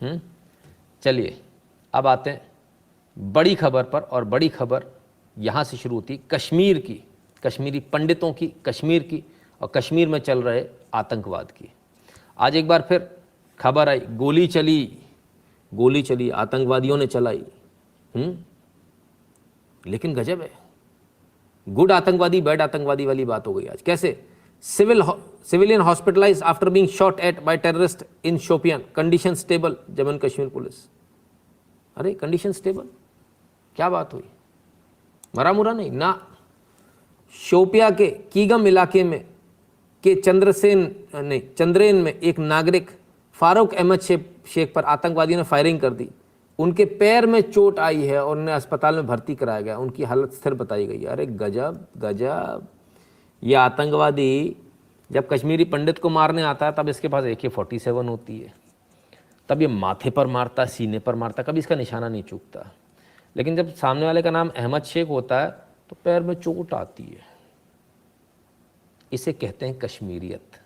चलिए अब आते हैं बड़ी खबर पर, और बड़ी खबर यहाँ से शुरू होती कश्मीर की, कश्मीरी पंडितों की, कश्मीर की, और कश्मीर में चल रहे आतंकवाद की। आज एक बार फिर खबर आई, गोली चली, आतंकवादियों ने चलाई। लेकिन गजब है, गुड आतंकवादी बैड आतंकवादी वाली बात हो गई आज। कैसे? Civilian hospitalise after being shot at by terrorist in Shopian, condition stable, Jammu Kashmir police. अरे कंडीशन स्टेबल, क्या बात हुई? मरा मुरा नहीं ना। शोपिया के कीगम इलाके में के चंद्रेन में एक नागरिक फारूक अहमद शेख पर आतंकवादियों ने फायरिंग कर दी। उनके पैर में चोट आई है और उन्हें अस्पताल में भर्ती कराया गया, उनकी हालत स्थिर बताई गई है। अरे गजब गजब, ये आतंकवादी जब कश्मीरी पंडित को मारने आता है तब इसके पास AK-47 होती है, तब ये माथे पर मारता, सीने पर मारता, कभी इसका निशाना नहीं चूकता। लेकिन जब सामने वाले का नाम अहमद शेख होता है तो पैर में चोट आती है। इसे कहते हैं कश्मीरियत।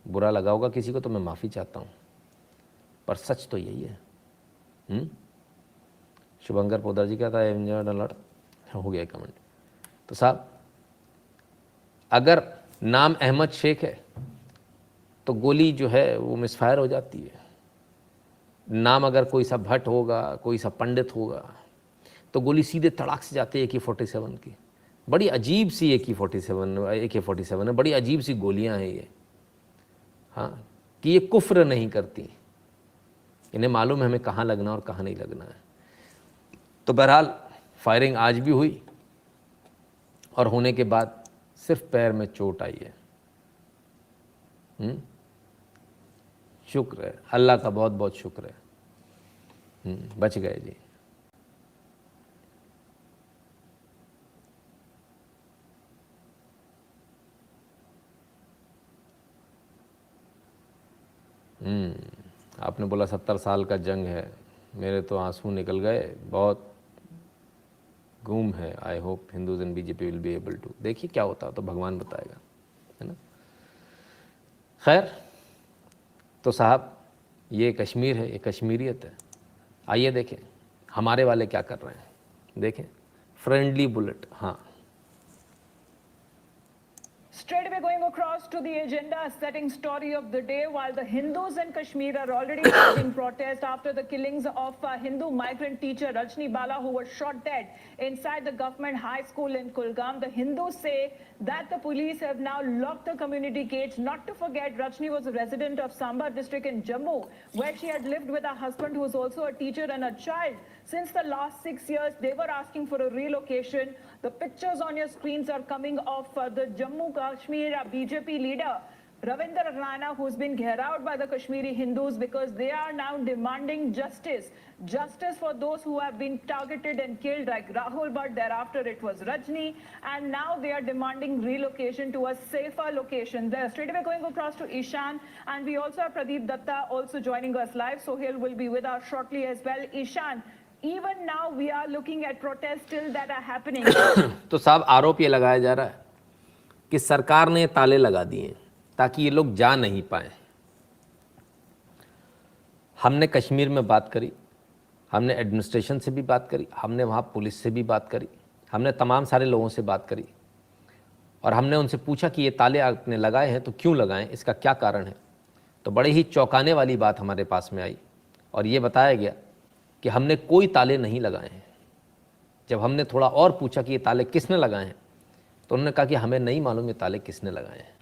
बुरा लगा होगा किसी को तो मैं माफ़ी चाहता हूँ, पर सच तो यही है। शुभंकर पोदर जी कहता है एंजॉयड अलर्ट, हो गया कमेंट। तो साहब अगर नाम अहमद शेख है तो गोली जो है वो मिसफायर हो जाती है। नाम अगर कोई सा भट्ट होगा, कोई सा पंडित होगा, तो गोली सीधे तड़ाक से जाती है AK-47 की। बड़ी अजीब सी AK-47 है, बड़ी अजीब सी गोलियां हैं ये। हाँ, कि ये कुफ्र नहीं करती, इन्हें मालूम है हमें कहाँ लगना और कहाँ नहीं लगना है। तो बहरहाल फायरिंग आज भी हुई और होने के बाद सिर्फ पैर में चोट आई है। शुक्र है, अल्लाह का बहुत बहुत शुक्र है, बच गए जी। आपने बोला 70 साल का जंग है, मेरे तो आंसू निकल गए, बहुत गुम है। I hope Hindus and BJP will be able to. देखिए क्या होता है तो भगवान बताएगा, है ना। खैर, तो साहब ये कश्मीर है, ये कश्मीरियत है। आइए देखें हमारे वाले क्या कर रहे हैं, देखें। फ्रेंडली बुलेट, हाँ। Straight away going across to the agenda, setting story of the day, while the Hindus in Kashmir are already in protest after the killings of Hindu migrant teacher Rajni Bala, who was shot dead inside the government high school in Kulgam. The Hindus say that the police have now locked the community gates. Not to forget, Rajni was a resident of Samba district in Jammu, where she had lived with her husband, who was also a teacher, and a child. Since the last 6 years, they were asking for a relocation. The pictures on your screens are coming of the Jammu Kashmir BJP leader Ravinder Rana, who's been gherraud by the Kashmiri Hindus because they are now demanding justice. Justice for those who have been targeted and killed, like Rahul Bhatt. Thereafter it was Rajni, and now they are demanding relocation to a safer location. They're straight away going across to Ishan, and we also have Pradeep Datta also joining us live. Sohail will be with us shortly as well. Ishan, even now we are looking at protests still that are happening. तो साहब आरोप ये लगाया जा रहा है कि सरकार ने ताले लगा दिए ताकि ये लोग जा नहीं पाए। हमने कश्मीर में बात करी, हमने एडमिनिस्ट्रेशन से भी बात करी, हमने वहाँ पुलिस से भी बात करी, हमने तमाम सारे लोगों से बात करी और हमने उनसे पूछा कि ये ताले आपने लगाए हैं तो क्यों लगाएं, इसका क्या कारण है। तो बड़े ही चौंकाने वाली बात हमारे पास में आई और ये बताया गया कि हमने कोई ताले नहीं लगाए हैं। जब हमने थोड़ा और पूछा कि ये ताले किसने लगाए हैं तो उन्होंने कहा कि हमें नहीं मालूम ये ताले किसने लगाए हैं।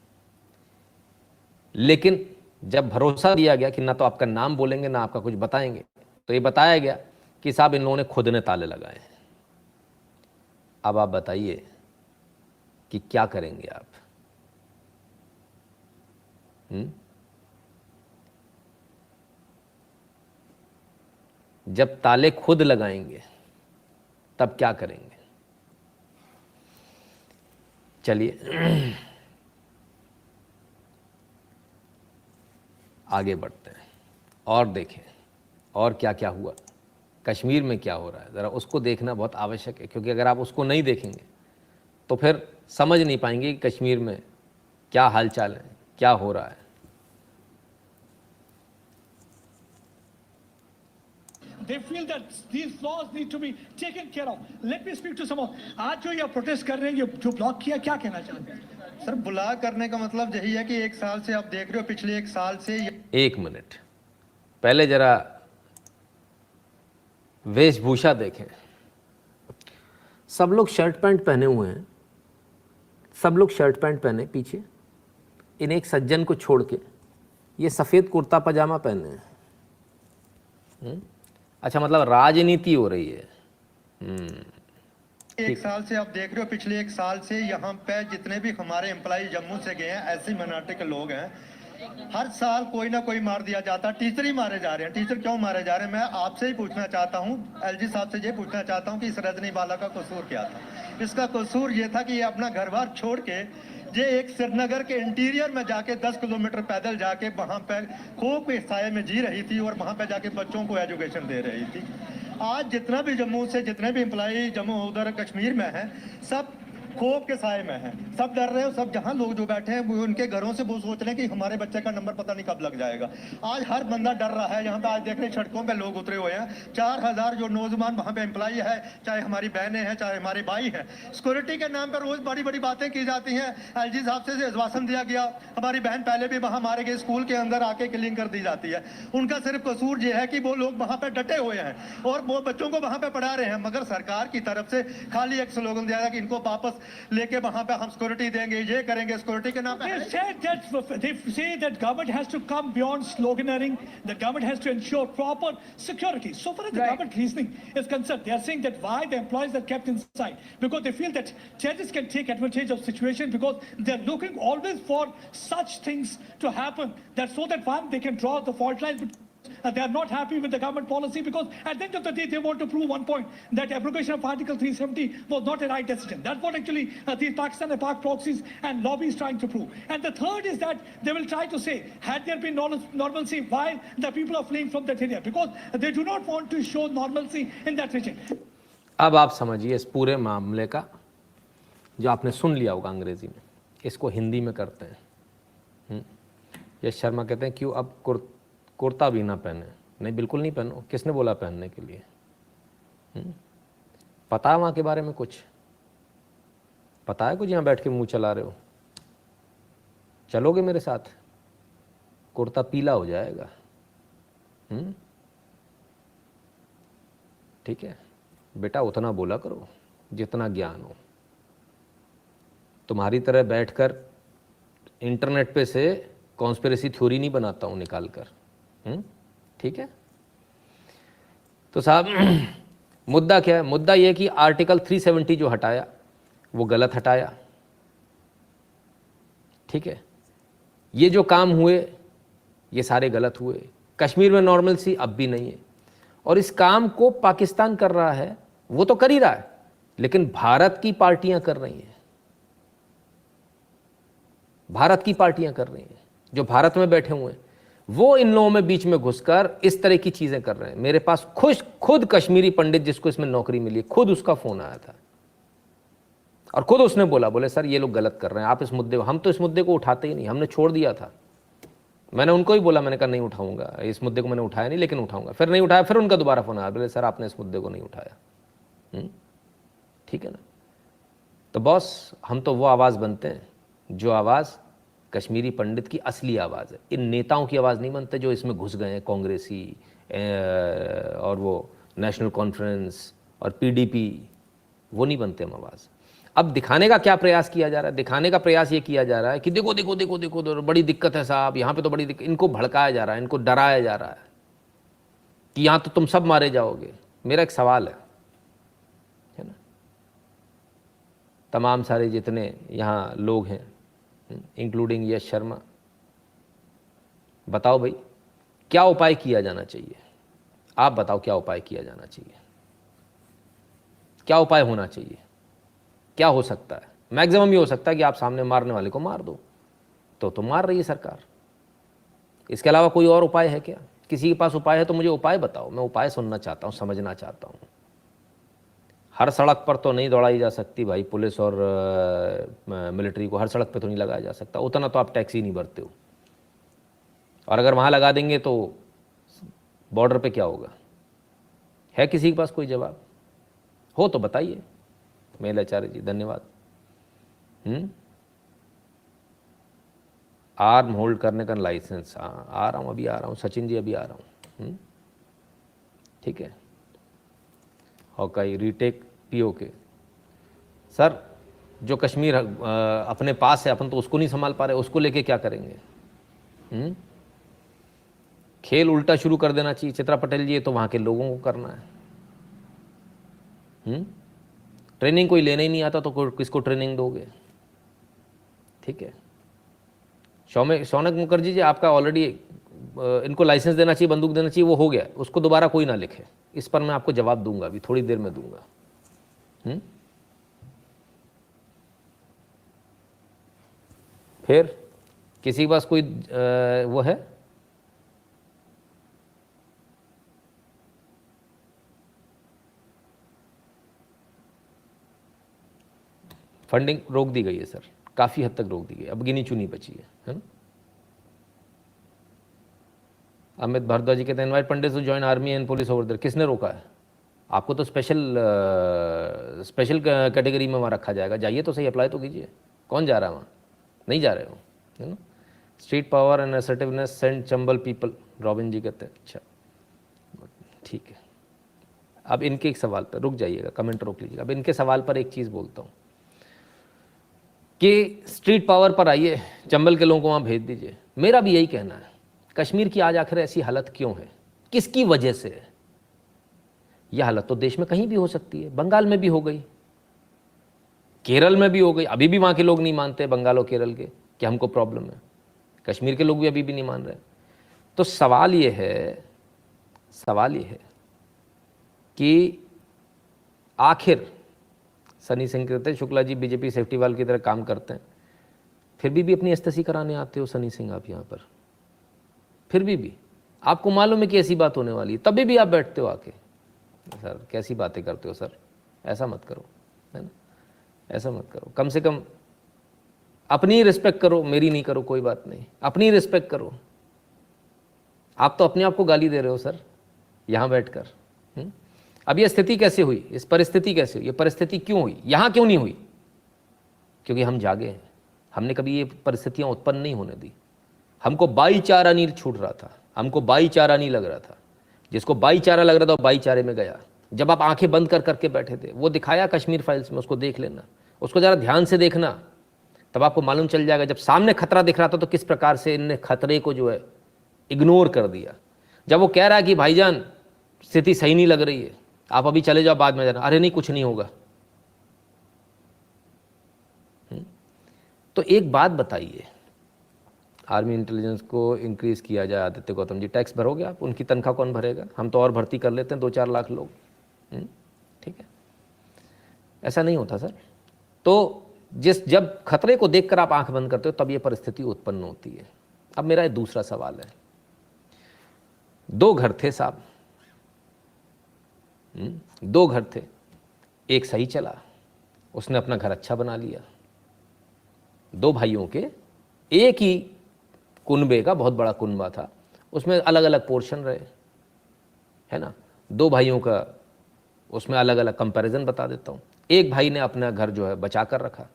लेकिन जब भरोसा दिया गया कि ना तो आपका नाम बोलेंगे ना आपका कुछ बताएंगे, तो ये बताया गया कि साहब इन लोगों ने खुद ने ताले लगाए हैं। अब आप बताइए कि क्या करेंगे आप। जब ताले खुद लगाएंगे तब क्या करेंगे। चलिए आगे बढ़ते हैं और देखें और क्या क्या हुआ, कश्मीर में क्या हो रहा है, ज़रा उसको देखना बहुत आवश्यक है। क्योंकि अगर आप उसको नहीं देखेंगे तो फिर समझ नहीं पाएंगे कि कश्मीर में क्या हालचाल है, क्या हो रहा है। they feel that these flaws need to be taken care of. Let me speak to some of. आज जो ये प्रोटेस्ट कर रहे हैं, ये जो ब्लॉक किया, क्या कहना चाहते हैं? सर बुला करने का मतलब यही है कि एक साल से आप देख रहे हो, पिछले एक साल से एक मिनट पहले जरा वेशभूषा देखें। सब लोग शर्ट पैंट पहने हुए हैं, सब लोग शर्ट पैंट पहने पीछे, इन एक सज्जन को छोड़ के ये सफ़ेद कुर्ता पजामा पहने हैं। अच्छा, मतलब राजनीति हो रही है। एक साल से आप देख रहे हो, पिछले एक साल से यहाँ पे जितने भी हमारे एम्प्लॉय जम्मू से गए हैं, ऐसे माइनॉरिटी के लोग हैं, हर साल कोई ना कोई मार दिया जाता है। टीचर ही मारे जा रहे हैं। टीचर क्यों मारे जा रहे हैं? मैं आपसे ही पूछना चाहता हूँ, एलजी साहब से ये पूछना चाहता हूँ कि इस रजनी बाला का कसूर क्या था? इसका कसूर ये था कि ये अपना घर बार छोड़ के ये एक श्रीनगर के इंटीरियर में जाके 10 किलोमीटर पैदल जाके वहाँ पे खोप के साये में जी रही थी और वहाँ पे जाके बच्चों को एजुकेशन दे रही थी। आज जितना भी जम्मू से जितने भी एम्प्लॉय जम्मू उधर कश्मीर में हैं, सब खोप के साये में हैं, सब डर रहे हो। सब जहाँ लोग जो बैठे हैं वो उनके घरों से वो सोच रहे हैं कि हमारे बच्चे का नंबर पता नहीं कब लग जाएगा। आज हर बंदा डर रहा है। यहाँ पे आज देख रहे सड़कों पे लोग उतरे हुए हैं। 4000 जो नौजवान वहाँ पे एम्प्लॉय है, चाहे हमारी बहनें हैं चाहे हमारे भाई हैं, सिक्योरिटी के नाम पर रोज बड़ी बड़ी बातें की जाती हैं। एलजी साहब से आश्वासन दिया गया, हमारी बहन पहले भी वहाँ मारे गए, स्कूल के अंदर आके किलिंग कर दी जाती है। उनका सिर्फ कसूर ये है कि वो लोग वहाँ पे डटे हुए हैं और वो बच्चों को वहाँ पे पढ़ा रहे हैं, मगर सरकार की तरफ से खाली एक स्लोगन दिया कि इनको वापस लेके वहाँ पे हम सिक्योरिटी देंगे, ये करेंगे। सिक्योरिटी के नाम पे They say that government has to come beyond sloganeering. The government has to ensure proper security. So far as the government reasoning is concerned, they are saying that why the employees are kept inside, because they feel that terrorists can take advantage of situation, because they are looking always for such things to happen, that so that one they can draw the fault lines. They are not happy with the government policy, because at the end of the day they want to prove one point, that abrogation of Article 370 was not a right decision. That's what actually the Pakistan and Pak proxies and lobbies trying to prove. And the third is that they will try to say, had there been normalcy, why the people are fleeing from that area, because they do not want to show normalcy in that region. अब आप समझिए इस पूरे मामले का, जो आपने सुन लिया होगा अंग्रेजी में, इसको हिंदी में करते हैं। यश शर्मा कहते हैं क्यों अब कुर्ता भी ना पहने? नहीं, बिल्कुल नहीं पहनो। किसने बोला पहनने के लिए? पता है वहाँ के बारे में कुछ? पता है कुछ? यहाँ बैठ के मुंह चला रहे हो। चलोगे मेरे साथ? कुर्ता पीला हो जाएगा। ठीक है बेटा, उतना बोला करो जितना ज्ञान हो। तुम्हारी तरह बैठकर इंटरनेट पे से कॉन्स्पिरेसी थ्योरी नहीं बनाता हूँ निकाल कर। ठीक है, तो साहब मुद्दा क्या है? मुद्दा यह कि आर्टिकल 370 जो हटाया वो गलत हटाया। ठीक है, ये जो काम हुए ये सारे गलत हुए। कश्मीर में नॉर्मलसी अब भी नहीं है, और इस काम को पाकिस्तान कर रहा है, वो तो कर ही रहा है, लेकिन भारत की पार्टियां कर रही हैं। भारत की पार्टियां कर रही हैं, जो भारत में बैठे हुए हैं, वो इन लोगों में बीच में घुसकर इस तरह की चीजें कर रहे हैं। मेरे पास खुद कश्मीरी पंडित जिसको इसमें नौकरी मिली, खुद उसका फोन आया था और खुद उसने बोले सर ये लोग गलत कर रहे हैं, आप इस मुद्दे, हम तो इस मुद्दे को उठाते ही नहीं, हमने छोड़ दिया था। मैंने उनको ही बोला, मैंने कहा नहीं उठाऊंगा इस मुद्दे को, मैंने उठाया नहीं लेकिन उठाऊंगा। फिर नहीं उठाया, फिर उनका दोबारा फोन आया, बोले सर आपने इस मुद्दे को नहीं उठाया। ठीक है ना? तो बॉस, हम तो वो आवाज़ बनते हैं जो आवाज़ कश्मीरी पंडित की असली आवाज़ है। इन नेताओं की आवाज़ नहीं बनते जो इसमें घुस गए हैं, कांग्रेसी और वो नेशनल कॉन्फ्रेंस और पीडीपी, वो नहीं बनते हम आवाज़। अब दिखाने का क्या प्रयास किया जा रहा है? दिखाने का प्रयास ये किया जा रहा है कि देखो देखो देखो देखो, देखो बड़ी दिक्कत है साहब, यहाँ पे तो बड़ी दिक्कत। इनको भड़काया जा रहा है, इनको डराया जा रहा है कि यहाँ तो तुम सब मारे जाओगे। मेरा एक सवाल है ना, तमाम सारे जितने यहाँ लोग हैं इंक्लूडिंग यश शर्मा, बताओ भाई क्या उपाय किया जाना चाहिए? आप बताओ क्या उपाय किया जाना चाहिए? क्या उपाय होना चाहिए? क्या हो सकता है? मैक्सिमम ये हो सकता है कि आप सामने मारने वाले को मार दो, तो मार रही है सरकार। इसके अलावा कोई और उपाय है क्या? किसी के पास उपाय है तो मुझे उपाय बताओ, मैं उपाय सुनना चाहता हूँ, समझना चाहता हूँ। हर सड़क पर तो नहीं दौड़ाई जा सकती भाई, पुलिस और मिलिट्री को हर सड़क पे तो नहीं लगाया जा सकता, उतना तो आप टैक्स ही नहीं भरते हो। और अगर वहाँ लगा देंगे तो बॉर्डर पे क्या होगा? है किसी के पास कोई जवाब? हो तो बताइए। मेल आचार्य जी धन्यवाद। आर्म होल्ड करने का लाइसेंस, हाँ आ रहा हूँ, अभी आ रहा हूँ सचिन जी, अभी आ रहा हूँ। ठीक है। Hawkeye retake PoK. सर जो कश्मीर अपने पास है, अपन तो उसको नहीं संभाल पा रहे, उसको लेके क्या करेंगे? खेल उल्टा शुरू कर देना चाहिए चित्रा पटेल जी, ये तो वहाँ के लोगों को करना है। ट्रेनिंग कोई लेने ही नहीं आता तो किसको ट्रेनिंग दोगे? ठीक है। शौनक मुखर्जी जी, आपका ऑलरेडी इनको लाइसेंस देना चाहिए, बंदूक देना चाहिए, वो हो गया, उसको दोबारा कोई ना लिखे। इस पर मैं आपको जवाब दूंगा, अभी थोड़ी देर में दूंगा। फिर किसी के पास कोई वो है? फंडिंग रोक दी गई है सर, काफ़ी हद तक रोक दी गई, अब गिनी चुनी बची है ना? अमित भारद्वाज जी कहते हैं invite pandit to join army and police over there. किसने रोका है आपको? तो स्पेशल कैटेगरी में वहाँ रखा जाएगा, जाइए तो सही, अप्लाई तो कीजिए। कौन जा रहा है वहाँ? नहीं जा रहे हो, है ना? Street power and assertiveness send Chambal people, Robin ji कहते हैं। अच्छा ठीक है। अब इनके एक सवाल पर रुक जाइएगा, कमेंट रोक लीजिएगा। अब इनके सवाल पर एक चीज़ बोलता हूँ कि स्ट्रीट पावर पर आइए, चंबल के लोगों को वहाँ भेज दीजिए। मेरा भी यही कहना है, कश्मीर की आज आखिर ऐसी हालत क्यों है, किसकी वजह से है? यह हालत तो देश में कहीं भी हो सकती है, बंगाल में भी हो गई, केरल में भी हो गई, अभी भी वहाँ के लोग नहीं मानते, बंगाल और केरल के, कि हमको प्रॉब्लम है। कश्मीर के लोग भी अभी भी नहीं मान रहे। तो सवाल ये है कि आखिर सनी सिंह कहते हैं शुक्ला जी बीजेपी सेफ्टी वाल की तरह काम करते हैं, फिर भी अपनी एस्तसी कराने आते हो सनी सिंह आप यहाँ पर, फिर भी आपको मालूम है कि ऐसी बात होने वाली है, तभी भी आप बैठते हो आके। सर कैसी बातें करते हो सर, ऐसा मत करो, है ना? ऐसा मत करो, कम से कम अपनी रिस्पेक्ट करो, मेरी नहीं करो कोई बात नहीं, अपनी रिस्पेक्ट करो। आप तो अपने आप को गाली दे रहे हो सर यहाँ बैठकर। अब ये स्थिति कैसे हुई, इस परिस्थिति कैसे हुई, ये परिस्थिति क्यों हुई, यहाँ क्यों नहीं हुई? क्योंकि हम जागे हैं, हमने कभी ये परिस्थितियाँ उत्पन्न नहीं होने दी। हमको भाईचारा नहीं छूट रहा था, हमको भाईचारा नहीं लग रहा था, जिसको भाईचारा लग रहा था वो भाईचारे में गया। जब आप आंखें बंद कर करके बैठे थे, वो दिखाया कश्मीर फाइल्स में, उसको देख लेना, उसको ज़रा ध्यान से देखना, तब आपको मालूम चल जाएगा। जब सामने खतरा दिख रहा था तो किस प्रकार से इनने खतरे को जो है इग्नोर कर दिया। जब वो कह रहा है कि भाईजान स्थिति सही नहीं लग रही है, आप अभी चले जाओ, बाद में जाना, अरे नहीं कुछ नहीं होगा। तो एक बात बताइए, आर्मी इंटेलिजेंस को इंक्रीज किया जाए। आदित्य गौतम जी, टैक्स भरोगे आप? उनकी तनख्वाह कौन भरेगा? हम तो और भर्ती कर लेते हैं 2-4 लाख लोग। ठीक है, ऐसा नहीं होता सर। तो जब खतरे को देखकर आप आंख बंद करते हो तब ये परिस्थिति उत्पन्न होती है। अब मेरा दूसरा सवाल है, 2 घर थे साहब, 2 घर थे, एक सही चला, उसने अपना घर अच्छा बना लिया। 2 भाइयों के एक ही कुनबे का बहुत बड़ा कुनबा था, उसमें अलग अलग पोर्शन रहे, है ना? 2 भाइयों का उसमें अलग अलग कंपैरिजन बता देता हूँ। एक भाई ने अपना घर जो है बचा कर रखा,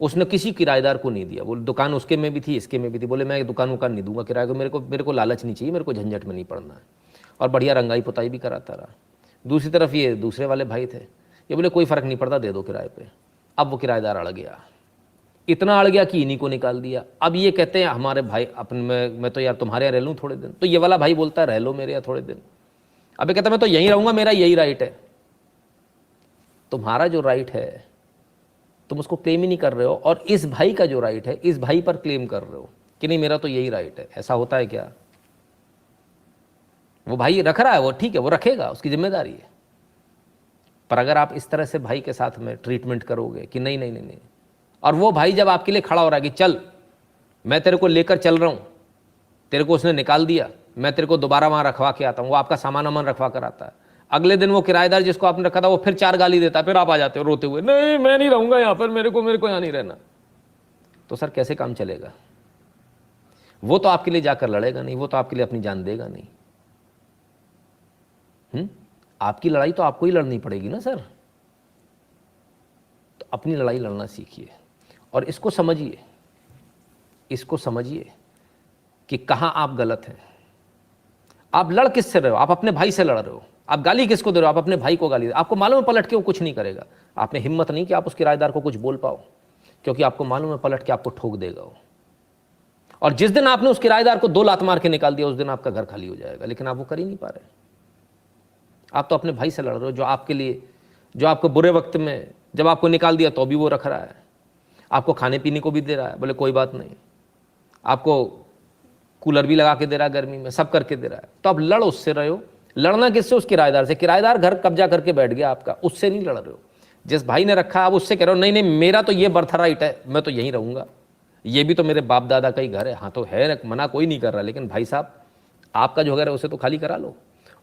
उसने किसी किराएदार को नहीं दिया। वो दुकान उसके में भी थी, इसके में भी थी, बोले मैं दुकान वुकान नहीं दूंगा किराए को, मेरे को लालच नहीं चाहिए, मेरे को झंझट में नहीं पड़ना है, और बढ़िया रंगाई पुताई भी कराता रहा। दूसरी तरफ ये दूसरे वाले भाई थे, ये बोले कोई फ़र्क नहीं पड़ता, दे दो किराए पे। अब वो किराएदार अड़ गया, इतना अड़ गया कि इन्हीं को निकाल दिया। अब ये कहते हैं हमारे भाई अपन मैं तो यार तुम्हारे यहाँ रह लूँ थोड़े दिन, तो ये वाला भाई बोलता है रह लो मेरे यहाँ थोड़े दिन। अब ये कहता मैं तो यहीं रहूँगा, मेरा यही राइट है। तुम्हारा जो राइट है तुम उसको क्लेम ही नहीं कर रहे हो, और इस भाई का जो राइट है इस भाई पर क्लेम कर रहे हो कि नहीं मेरा तो यही राइट है। ऐसा होता है क्या? वो भाई रख रहा है, वो ठीक है, वो रखेगा, उसकी जिम्मेदारी है। पर अगर आप इस तरह से भाई के साथ में ट्रीटमेंट करोगे कि नहीं नहीं नहीं नहीं, और वो भाई जब आपके लिए खड़ा हो रहा है कि चल मैं तेरे को लेकर चल रहा हूँ, तेरे को उसने निकाल दिया, मैं तेरे को दोबारा वहाँ रखवा के आता हूँ, वो आपका सामान वामान रखवा कर आता है, अगले दिन वो किराएदार जिसको आपने रखा था वो फिर 4 गाली देता है, फिर आप आ जाते हो रोते हुए, नहीं मैं नहीं रहूँगा यहाँ पर, मेरे को यहाँ नहीं रहना। तो सर कैसे काम चलेगा? वो तो आपके लिए जाकर लड़ेगा नहीं, वो तो आपके लिए अपनी जान देगा नहीं। आपकी लड़ाई तो आपको ही लड़नी पड़ेगी ना सर। तो अपनी लड़ाई लड़ना सीखिए और इसको समझिए कि कहाँ आप गलत हैं। आप लड़ किससे रहे हो? आप अपने भाई से लड़ रहे हो। आप गाली किसको दे रहे हो? आप अपने भाई को गाली दे रहे हो। आपको मालूम है पलट के वो कुछ नहीं करेगा। आपने हिम्मत नहीं कि आप उस किराएदार को कुछ बोल पाओ, क्योंकि आपको मालूम है पलट के आपको ठोक देगा वो। और जिस दिन आपने उस किराएदार को 2 लात मार के निकाल दिया, उस दिन आपका घर खाली हो जाएगा। लेकिन आप वो कर ही नहीं पा रहे। आप तो अपने भाई से लड़ रहे हो, जो आपके लिए, जो आपको बुरे वक्त में जब आपको निकाल दिया तो भी वो रख रहा है, आपको खाने पीने को भी दे रहा है, बोले कोई बात नहीं, आपको कूलर भी लगा के दे रहा है गर्मी में, सब करके दे रहा है। तो आप लड़ उससे रहे हो। लड़ना किससे? उस किराएदार से। किराएदार घर कब्जा करके बैठ गया आपका, उससे नहीं लड़ रहे हो। जिस भाई ने रखा आप उससे कह रहे हो नहीं नहीं मेरा तो ये बर्थ राइट है, मैं तो यहीं रहूंगा, ये भी तो मेरे बाप दादा का ही घर है। हाँ तो है, मना कोई नहीं कर रहा, लेकिन भाई साहब आपका जो घर है उसे तो खाली करा लो।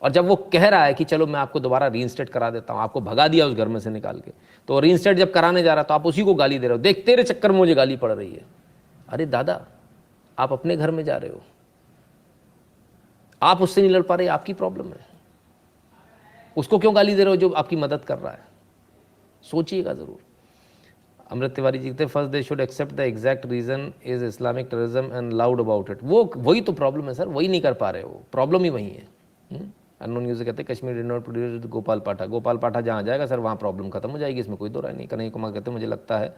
और जब वो कह रहा है कि चलो मैं आपको दोबारा रीइंस्टेट करा देता हूँ, आपको भगा दिया उस घर में से निकाल के, तो रीइंस्टेट जब कराने जा रहा तो आप उसी को गाली दे रहे हो, देख तेरे चक्कर में मुझे गाली पड़ रही है। अरे दादा, आप अपने घर में जा रहे हो, आप उससे नहीं लड़ पा रहे, आपकी प्रॉब्लम है। उसको क्यों गाली दे रहे हो जो आपकी मदद कर रहा है? सोचिएगा जरूर। अमृत तिवारी जी कहते first they should accept the exact reason is Islamic terrorism and loud about it. वो वही तो प्रॉब्लम है सर, वही नहीं कर पा रहे हो, प्रॉब्लम ही वही है। अननोन यूजर कहते Kashmir did not produce Gopal पाठा। गोपाल पाठा जहाँ जाएगा सर वहाँ प्रॉब्लम खत्म हो जाएगी, इसमें कोई दो राय नहीं। कन्हैया कुमार कहते मुझे लगता है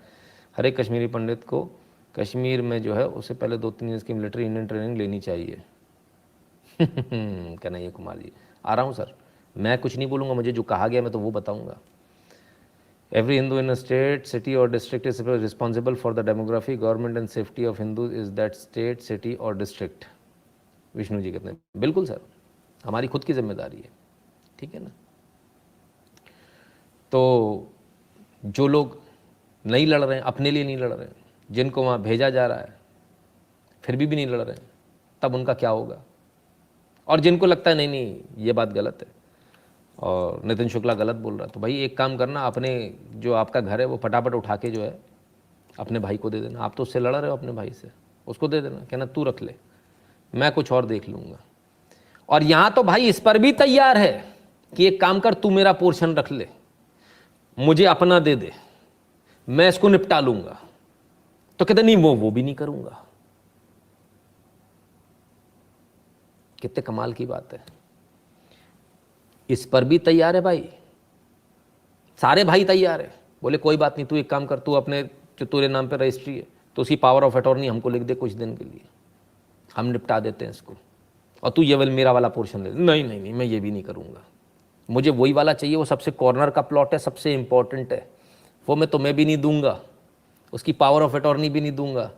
हर एक कश्मीरी पंडित को कश्मीर में जो है उससे पहले 2-3 ईयर्स की मिलिट्री इंडियन ट्रेनिंग लेनी चाहिए। कन्हैया कुमार जी आ रहा हूँ सर, मैं कुछ नहीं बोलूँगा, मुझे जो कहा गया मैं तो वो बताऊँगा। Every Hindu in a state, city or district is responsible for the demography, government and safety of Hindus is that state, city or district। Vishnu ji कहते हैं बिल्कुल सर, हमारी खुद की जिम्मेदारी है, ठीक है ना। तो जो लोग नहीं लड़ रहे हैं, अपने लिए नहीं लड़ रहे हैं, जिनको वहाँ भेजा जा रहा है फिर भी नहीं लड़ रहे हैं, तब उनका क्या होगा? और जिनको लगता है नहीं नहीं ये बात गलत है और नितिन शुक्ला गलत बोल रहा है, तो भाई एक काम करना, अपने जो आपका घर है वो फटाफट उठा के जो है अपने भाई को दे देना। आप तो उससे लड़ रहे हो अपने भाई से, उसको दे देना, कहना तू रख ले, मैं कुछ और देख लूँगा। और यहाँ तो भाई इस पर भी तैयार है कि एक काम कर, तू मेरा पोर्शन रख ले, मुझे अपना दे दे, मैं इसको निपटा लूँगा। तो कहते नहीं वो भी नहीं करूँगा। कितने कमाल की बात है। इस पर भी तैयार है भाई, सारे भाई तैयार है। बोले कोई बात नहीं, तू एक काम कर, तू अपने जो तेरे नाम पे रजिस्ट्री है तो उसी पावर ऑफ अटॉर्नी हमको लिख दे कुछ दिन के लिए, हम निपटा देते हैं इसको, और तू ये मेरा वाला पोर्शन ले। नहीं नहीं नहीं मैं ये भी नहीं करूँगा, मुझे वही वाला चाहिए, वो सबसे कॉर्नर का प्लॉट है, सबसे इंपॉर्टेंट है, वो मैं तुम्हें भी नहीं दूंगा, उसकी पावर ऑफ अटॉर्नी भी नहीं दूंगा,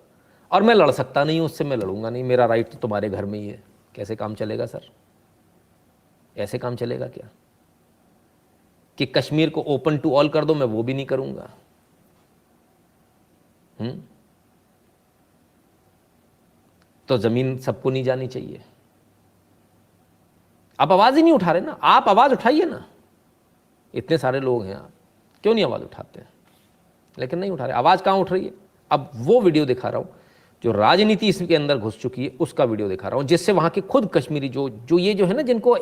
और मैं लड़ सकता नहीं हूँ उससे, मैं लड़ूंगा नहीं, मेरा राइट तो तुम्हारे घर में ही है। कैसे काम चलेगा सर? ऐसे काम चलेगा क्या कि कश्मीर को ओपन टू ऑल कर दो? मैं वो भी नहीं करूंगा। तो जमीन सबको नहीं जानी चाहिए। आप आवाज ही नहीं उठा रहे ना, आप आवाज उठाइए ना, इतने सारे लोग हैं, आप क्यों नहीं आवाज उठाते हैं? लेकिन नहीं उठा रहे। आवाज कहां उठ रही है? अब वो वीडियो दिखा रहा हूं जो राजनीति इसके अंदर घुस चुकी है, उसका वीडियो दिखा रहा हूं, जिससे वहां के खुद कश्मीरी जो ये जो है ना, जिनको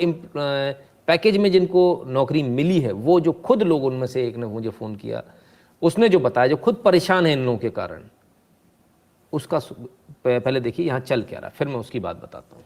पैकेज में जिनको नौकरी मिली है, वो जो खुद लोग, उनमें से एक ने मुझे फ़ोन किया, उसने जो बताया, जो खुद परेशान है इन लोगों के कारण, उसका पहले देखिए यहाँ चल क्या रहा, फिर मैं उसकी बात बताता हूँ।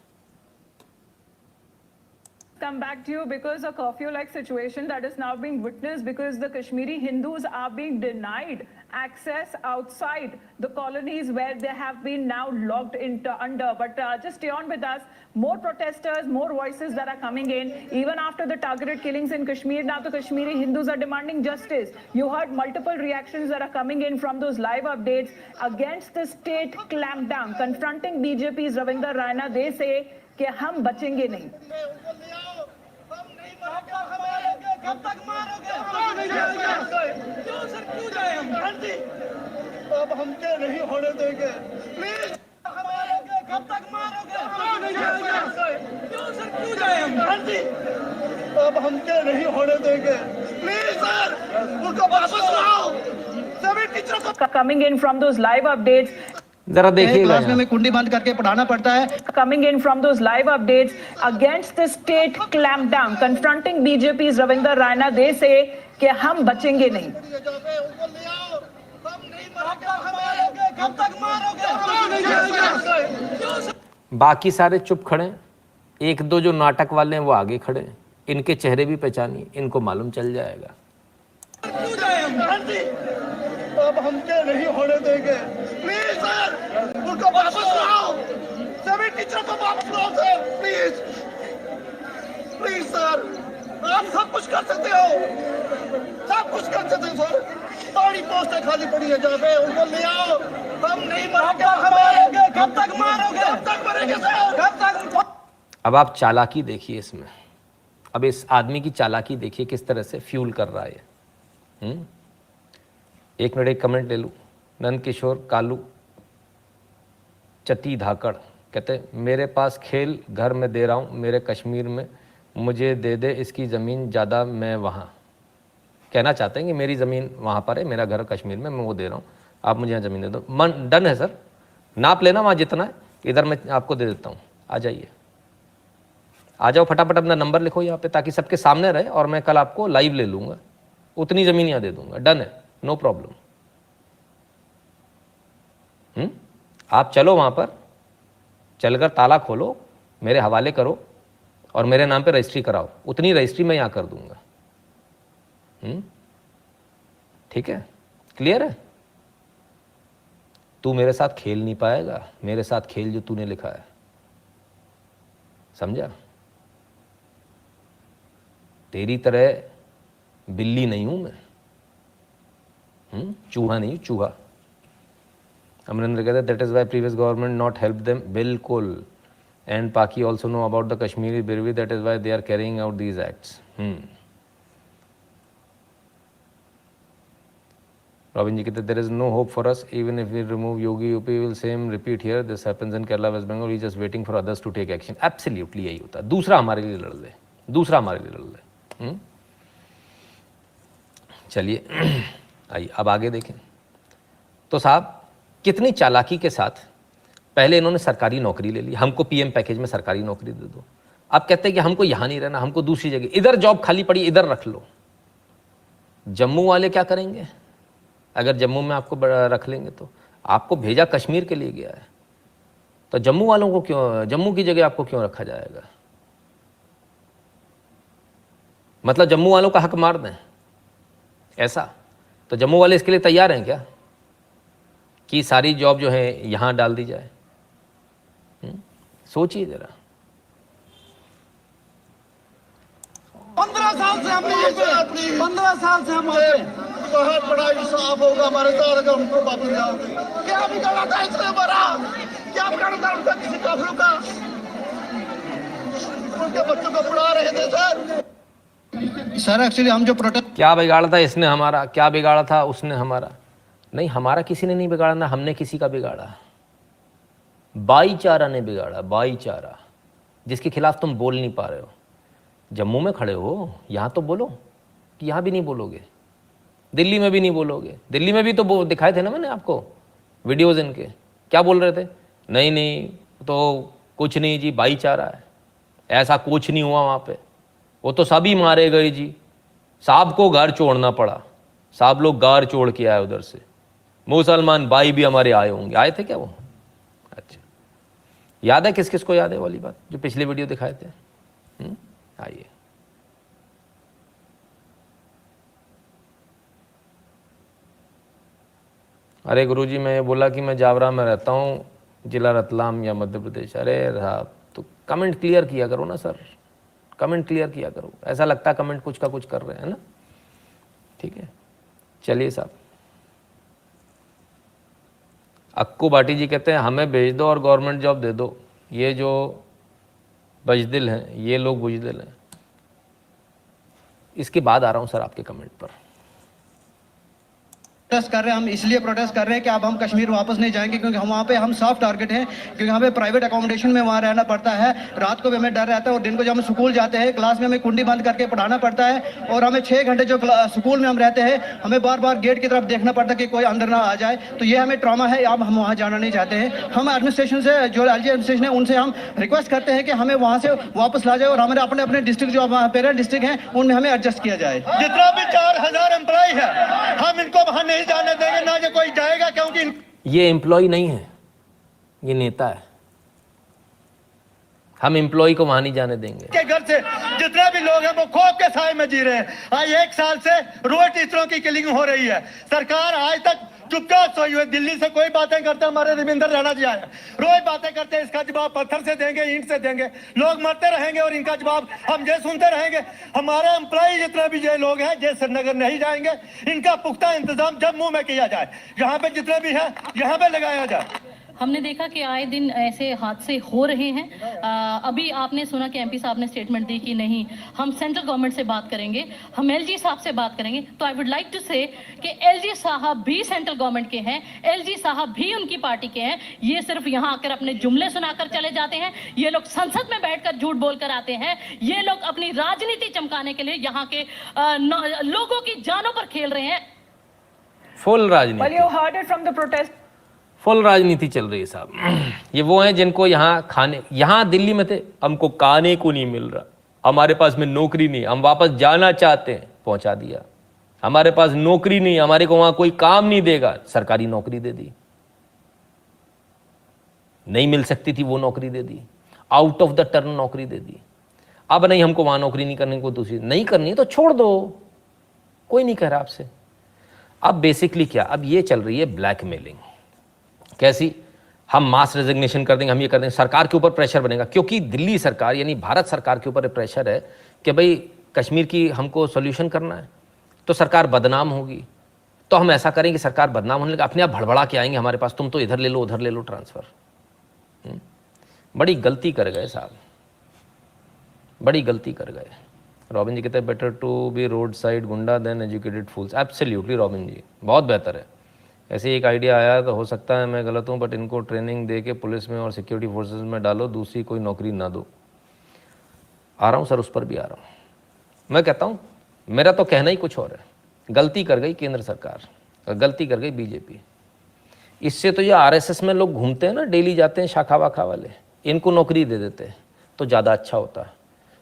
Come back to you because a curfew-like situation that is now being witnessed because the Kashmiri Hindus are being denied access outside the colonies where they have been now locked under. But just stay on with us. More protesters, more voices that are coming in. Even after the targeted killings in Kashmir, now the Kashmiri Hindus are demanding justice. You heard multiple reactions that are coming in from those live updates against the state clampdown. Confronting BJP's Ravinder Raina, they say कि हम बचेंगे नहीं। कब तक मारोगे? क्यों sir, क्यों जाए हम? अब हम क्या नहीं होने देंगे, प्लीज। कब तक मारोगे? क्यों सर, क्यों जाए हम? अब हम क्या नहीं होने देंगे, प्लीज सर, उनको वापस लाओ। सभी टीचर को coming in from those live updates। जरा देखिएगा क्लास में यहाँ। हमें कुंडी बंद करके पढ़ाना पड़ता है। Coming in from those live updates against the state clampdown, confronting BJP's Ravinder Raina, they say कि हम बचेंगे नहीं। उनको ले आओ, हम नहीं मारोगे, कब तक मारोगे? बाकी सारे चुप खड़े हैं, एक दो जो नाटक वाले हैं वो आगे खड़े हैं, इनके चेहरे भी पहचानिए, इनको मालूम चल जाएगा। क्यों जाए हम? अब हम क्या नहीं होने देंगे। प्लीज सर, उनको वापस लाओ, सभी टीचर को वापस लाओ सर, प्लीज प्लीज सर, आप सब कुछ कर सकते हो, सब कुछ कर सकते हो सर। बड़ी पोस्टें खाली पड़ी है जहाँ पे, उनको ले आओ। हम नहीं मारोगे, कब तक मारोगे, कब तक मरेंगे सर, कब तक? अब आप चालाकी देखिए इसमें, अब इस आदमी की चालाकी देखिए किस तरह से फ्यूल कर रहा है। एक मिनट एक कमेंट ले लूँ। नंद किशोर कालू चती धाकड़ कहते मेरे पास खेल घर में दे रहा हूँ, मेरे कश्मीर में मुझे दे दे इसकी ज़मीन ज़्यादा, मैं वहाँ। कहना चाहते हैं कि मेरी ज़मीन वहाँ पर है, मेरा घर कश्मीर में, मैं वो दे रहा हूँ, आप मुझे यहाँ ज़मीन दे दो। मन डन है सर, नाप लेना वहाँ जितना है, इधर मैं आपको दे देता हूँ, आ जाइए, आ जाओ फटाफट, अपना नंबर लिखो यहाँ पे ताकि सबके सामने रहे, और मैं कल आपको लाइव ले लूँगा, उतनी ज़मीन यहाँ दे दूँगा। डन है, नो प्रॉब्लम। आप चलो वहाँ पर, चलकर ताला खोलो, मेरे हवाले करो और मेरे नाम पे रजिस्ट्री कराओ, उतनी रजिस्ट्री मैं यहाँ कर दूँगा। ठीक है, क्लियर है? तू मेरे साथ खेल नहीं पाएगा, मेरे साथ खेल जो तूने लिखा है, समझा? तेरी तरह बिल्ली नहीं हूं मैं, चूहा नहीं, चूहा। अमरिंदर कहते that is why previous government not help them. बिल्कुल, एंड पाकी also know about the Kashmiri बिरवी, that is why they are carrying out these acts. Robin ji कहते there is no hope for us even if we remove Yogi UP will same repeat here, this happens in Kerala West Bengal, we just waiting for others to take action। Absolutely यही होता है, दूसरा हमारे लिए लड़ ले, दूसरा हमारे लिए लड़ ले। चलिए आइए अब आगे देखें। तो साहब कितनी चालाकी के साथ पहले इन्होंने सरकारी नौकरी ले ली, हमको पीएम पैकेज में सरकारी नौकरी दे दो। अब कहते हैं कि हमको यहाँ नहीं रहना, हमको दूसरी जगह, इधर जॉब खाली पड़ी इधर रख लो। जम्मू वाले क्या करेंगे? अगर जम्मू में आपको रख लेंगे तो आपको भेजा कश्मीर के लिए गया है, तो जम्मू वालों को क्यों, जम्मू की जगह आपको क्यों रखा जाएगा? मतलब जम्मू वालों का हक मार दें ऐसा? तो जम्मू वाले इसके लिए तैयार हैं क्या कि सारी जॉब जो है यहाँ डाल दी जाए? सोचिए जरा। 15 साल से हम यहाँ पे, 15 साल से हम यहाँ पे, बहुत बड़ा इंसाफ होगा हमारे साथ अगर हमको वापस जाओगे। क्या बिगाड़ा था इसने हमारा? क्या बिगाड़ा था उनका किसी काफिरों का? उनके बच्चों को पढ़ा रहे थे सर। एक्चुअली हम जो प्रोटेस्ट, क्या बिगाड़ा था इसने हमारा, क्या बिगाड़ा था उसने हमारा? नहीं, हमारा किसी ने नहीं बिगाड़ा, ना हमने किसी का बिगाड़ा, भाईचारा ने बिगाड़ा, भाईचारा, जिसके खिलाफ तुम बोल नहीं पा रहे हो। जम्मू में खड़े हो, यहाँ तो बोलो, कि यहाँ भी नहीं बोलोगे, दिल्ली में भी नहीं बोलोगे। दिल्ली में भी तो दिखाए थे ना मैंने आपको वीडियोज़ इनके, क्या बोल रहे थे? नहीं नहीं तो कुछ नहीं जी, भाईचारा है, ऐसा कुछ नहीं हुआ वहाँ पे, वो तो सभी मारे गए जी, साहब को घर छोड़ना पड़ा, साहब लोग गार छोड़ के आए उधर से, मुसलमान भाई भी हमारे आए होंगे। आए थे क्या वो? अच्छा, याद है किस किस को याद है वाली बात जो पिछले वीडियो दिखाए थे? आइए। अरे गुरुजी मैं ये बोला कि मैं जावरा में रहता हूँ, जिला रतलाम या मध्य प्रदेश। अरे साहब तो कमेंट क्लियर किया करो ना सर, कमेंट क्लियर किया करो, ऐसा लगता है कमेंट कुछ का कुछ कर रहे हैं ना। ठीक है, चलिए साहब। अक्कू भाटी जी कहते हैं हमें भेज दो और गवर्नमेंट जॉब दे दो, ये जो बजदिल हैं, ये लोग बुजदिल हैं। इसके बाद आ रहा हूँ सर आपके कमेंट पर। प्रोटेस्ट कर रहे हैं, हम इसलिए प्रोटेस्ट कर रहे हैं कि अब हम कश्मीर वापस नहीं जाएंगे, क्योंकि हम वहाँ पे हम सॉफ्ट टारगेट हैं, क्योंकि हमें प्राइवेट अकोमोडेशन में वहाँ रहना पड़ता है, रात को भी हमें डर रहता है और दिन को जब हम स्कूल जाते हैं क्लास में हमें कुंडी बंद करके पढ़ाना पड़ता है और हमें 6 घंटे जो स्कूल में हम रहते हैं हमें बार बार गेट की तरफ देखना पड़ता है कि कोई अंदर ना आ जाए। तो ये हमें ट्रॉमा है, अब हम वहाँ जाना नहीं चाहते हैं। हम एडमिनिस्ट्रेशन से, जो एलजी एडमिनिस्ट्रेशन है, उनसे हम रिक्वेस्ट करते हैं कि हमें वहाँ से वापस ला जाए और हमारे अपने अपने डिस्ट्रिक्ट जो पेरेंट डिस्ट्रिक्ट हैं उनमें हमें एडजस्ट किया जाए। जितना भी 4000 एम्प्लॉय है हम इनको वहां नहीं जाने देंगे, ना जो कोई जाएगा, क्योंकि ये एम्प्लॉय नहीं है, ये नेता है। हम एम्प्लॉय को वहां नहीं जाने देंगे। के घर से जितने भी लोग हैं वो खौफ के साए में जी रहे हैं। आज 1 साल से रोज टीचरों की किलिंग हो रही है। सरकार आज तक चुपचाप सोई हुई। दिल्ली से कोई बातें करते, हमारे रविंदर राणा जी आए रोज बातें करते हैं, इसका जवाब पत्थर से देंगे, ईंट से देंगे। लोग मरते रहेंगे और इनका जवाब हम ये सुनते रहेंगे। हमारे एम्प्लॉय जितने भी ये लोग हैं ये श्रीनगर नहीं जाएंगे, इनका पुख्ता इंतजाम जम्मू में किया जाए, यहाँ पे जितने भी हैं यहाँ पे लगाया जाए। हमने देखा कि आए दिन ऐसे हादसे हो रहे हैं। अभी आपने सुना कि एमपी साहब ने स्टेटमेंट दी कि नहीं, हम सेंट्रल गवर्नमेंट से बात करेंगे, हम एलजी साहब से बात करेंगे। तो आई वुड लाइक टू से कि एलजी साहब भी सेंट्रल गवर्नमेंट के हैं, एलजी साहब भी उनकी पार्टी के हैं। ये सिर्फ यहाँ आकर अपने जुमले सुनाकर चले जाते हैं। ये लोग संसद में बैठकर झूठ बोलकर आते हैं। ये लोग अपनी राजनीति चमकाने के लिए यहाँ के लोगों की जानों पर खेल रहे हैं। फुल राजनीति, Well, you heard it from the protest. Full राजनीति चल रही है साहब। ये वो हैं जिनको यहाँ खाने, यहाँ दिल्ली में थे, हमको खाने को नहीं मिल रहा, हमारे पास में नौकरी नहीं, हम वापस जाना चाहते हैं, पहुंचा दिया। हमारे पास नौकरी नहीं, हमारे को वहां कोई काम नहीं देगा, सरकारी नौकरी दे दी। नहीं मिल सकती थी वो नौकरी दे दी, आउट ऑफ द टर्न नौकरी दे दी। अब नहीं, हमको वहां नौकरी नहीं करनी, को दूसरी नहीं करनी तो छोड़ दो, कोई नहीं कह रहा आपसे। अब बेसिकली क्या, अब ये चल रही है ब्लैकमेलिंग। कैसी, हम मास रेजिग्नेशन कर देंगे, हम ये कर देंगे, सरकार के ऊपर प्रेशर बनेगा, क्योंकि दिल्ली सरकार यानी भारत सरकार के ऊपर प्रेशर है कि भाई कश्मीर की हमको सॉल्यूशन करना है, तो सरकार बदनाम होगी, तो हम ऐसा करेंगे, सरकार बदनाम होने लगा, अपने आप भड़बड़ा के आएंगे हमारे पास, तुम तो इधर ले लो उधर ले लो ट्रांसफर। बड़ी गलती कर गए साहब, बड़ी गलती कर गए। रॉबिन जी कहते हैं better to be road side goonda then educated fools. Absolutely Robin ji, बहुत बेहतर है। ऐसे एक आइडिया आया तो हो सकता है मैं गलत हूँ, बट इनको ट्रेनिंग दे के पुलिस में और सिक्योरिटी फोर्सेस में डालो, दूसरी कोई नौकरी ना दो। आ रहा हूँ सर, उस पर भी आ रहा हूँ। मैं कहता हूँ मेरा तो कहना ही कुछ और है। गलती कर गई केंद्र सरकार और गलती कर गई बीजेपी। इससे तो ये आरएसएस में लोग घूमते हैं ना, डेली जाते हैं शाखा वाखा वाले, इनको नौकरी दे देते हैं तो ज़्यादा अच्छा होता है।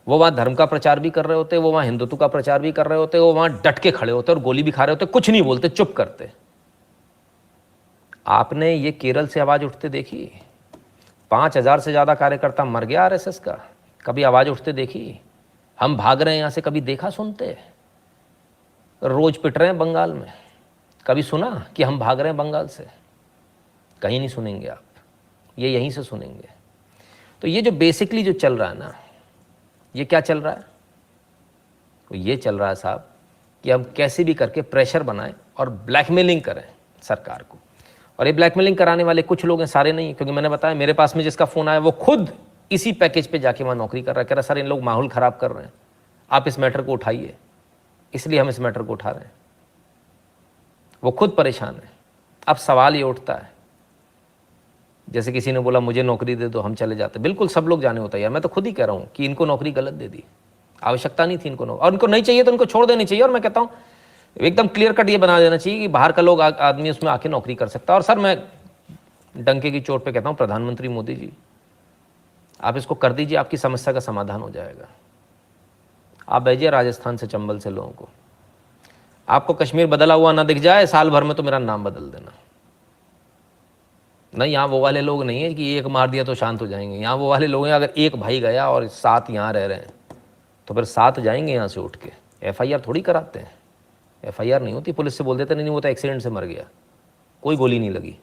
वो वहाँ धर्म का प्रचार भी कर रहे होते, वो वहाँ हिंदुत्व का प्रचार भी कर रहे होते, वो वहाँ डट के खड़े होते और गोली भी खा रहे होते, कुछ नहीं बोलते, चुप करते। आपने ये केरल से आवाज़ उठते देखी? 5000 से ज़्यादा कार्यकर्ता मर गया आरएसएस का, कभी आवाज़ उठते देखी? हम भाग रहे हैं यहाँ से, कभी देखा सुनते? रोज पिट रहे हैं बंगाल में, कभी सुना कि हम भाग रहे हैं बंगाल से? कहीं नहीं सुनेंगे आप, ये यहीं से सुनेंगे। तो ये जो बेसिकली जो चल रहा है ना, ये क्या चल रहा है? तो ये चल रहा है साहब कि हम कैसे भी करके प्रेशर बनाएं और ब्लैकमेलिंग करें सरकार को। और ये ब्लैकमेलिंग कराने वाले कुछ लोग हैं, सारे नहीं, क्योंकि मैंने बताया मेरे पास में जिसका फ़ोन आया वो खुद इसी पैकेज पे जाके वहाँ नौकरी कर रहा है। कह रहा सर इन लोग माहौल ख़राब कर रहे हैं, आप इस मैटर को उठाइए, इसलिए हम इस मैटर को उठा रहे हैं। वो खुद परेशान है। अब सवाल ये उठता है, जैसे किसी ने बोला मुझे नौकरी दे दो, हम चले जाते। बिल्कुल सब लोग जाने होता है यार, मैं तो खुद ही कह रहा हूँ कि इनको नौकरी गलत दे दी, आवश्यकता नहीं थी इनको और उनको नहीं चाहिए तो उनको छोड़ देनी चाहिए। और मैं कहता हूँ एकदम क्लियर कट ये बना देना चाहिए कि बाहर का लोग आदमी उसमें आके नौकरी कर सकता है। और सर मैं डंके की चोट पे कहता हूँ, प्रधानमंत्री मोदी जी आप इसको कर दीजिए, आपकी समस्या का समाधान हो जाएगा। आप भेजिए राजस्थान से, चंबल से लोगों को, आपको कश्मीर बदला हुआ ना दिख जाए साल भर में तो मेरा नाम बदल देना। नहीं, यहाँ वो वाले लोग नहीं है कि एक मार दिया तो शांत हो जाएंगे। यहाँ वो वाले लोग हैं, अगर एक भाई गया और 7 यहाँ रह रहे हैं तो फिर 7 जाएंगे यहाँ से उठ के। एफआईआर थोड़ी कराते हैं, एफआईआर नहीं होती, पुलिस से बोल देते नहीं वो तो एक्सीडेंट से मर गया, कोई गोली नहीं लगी।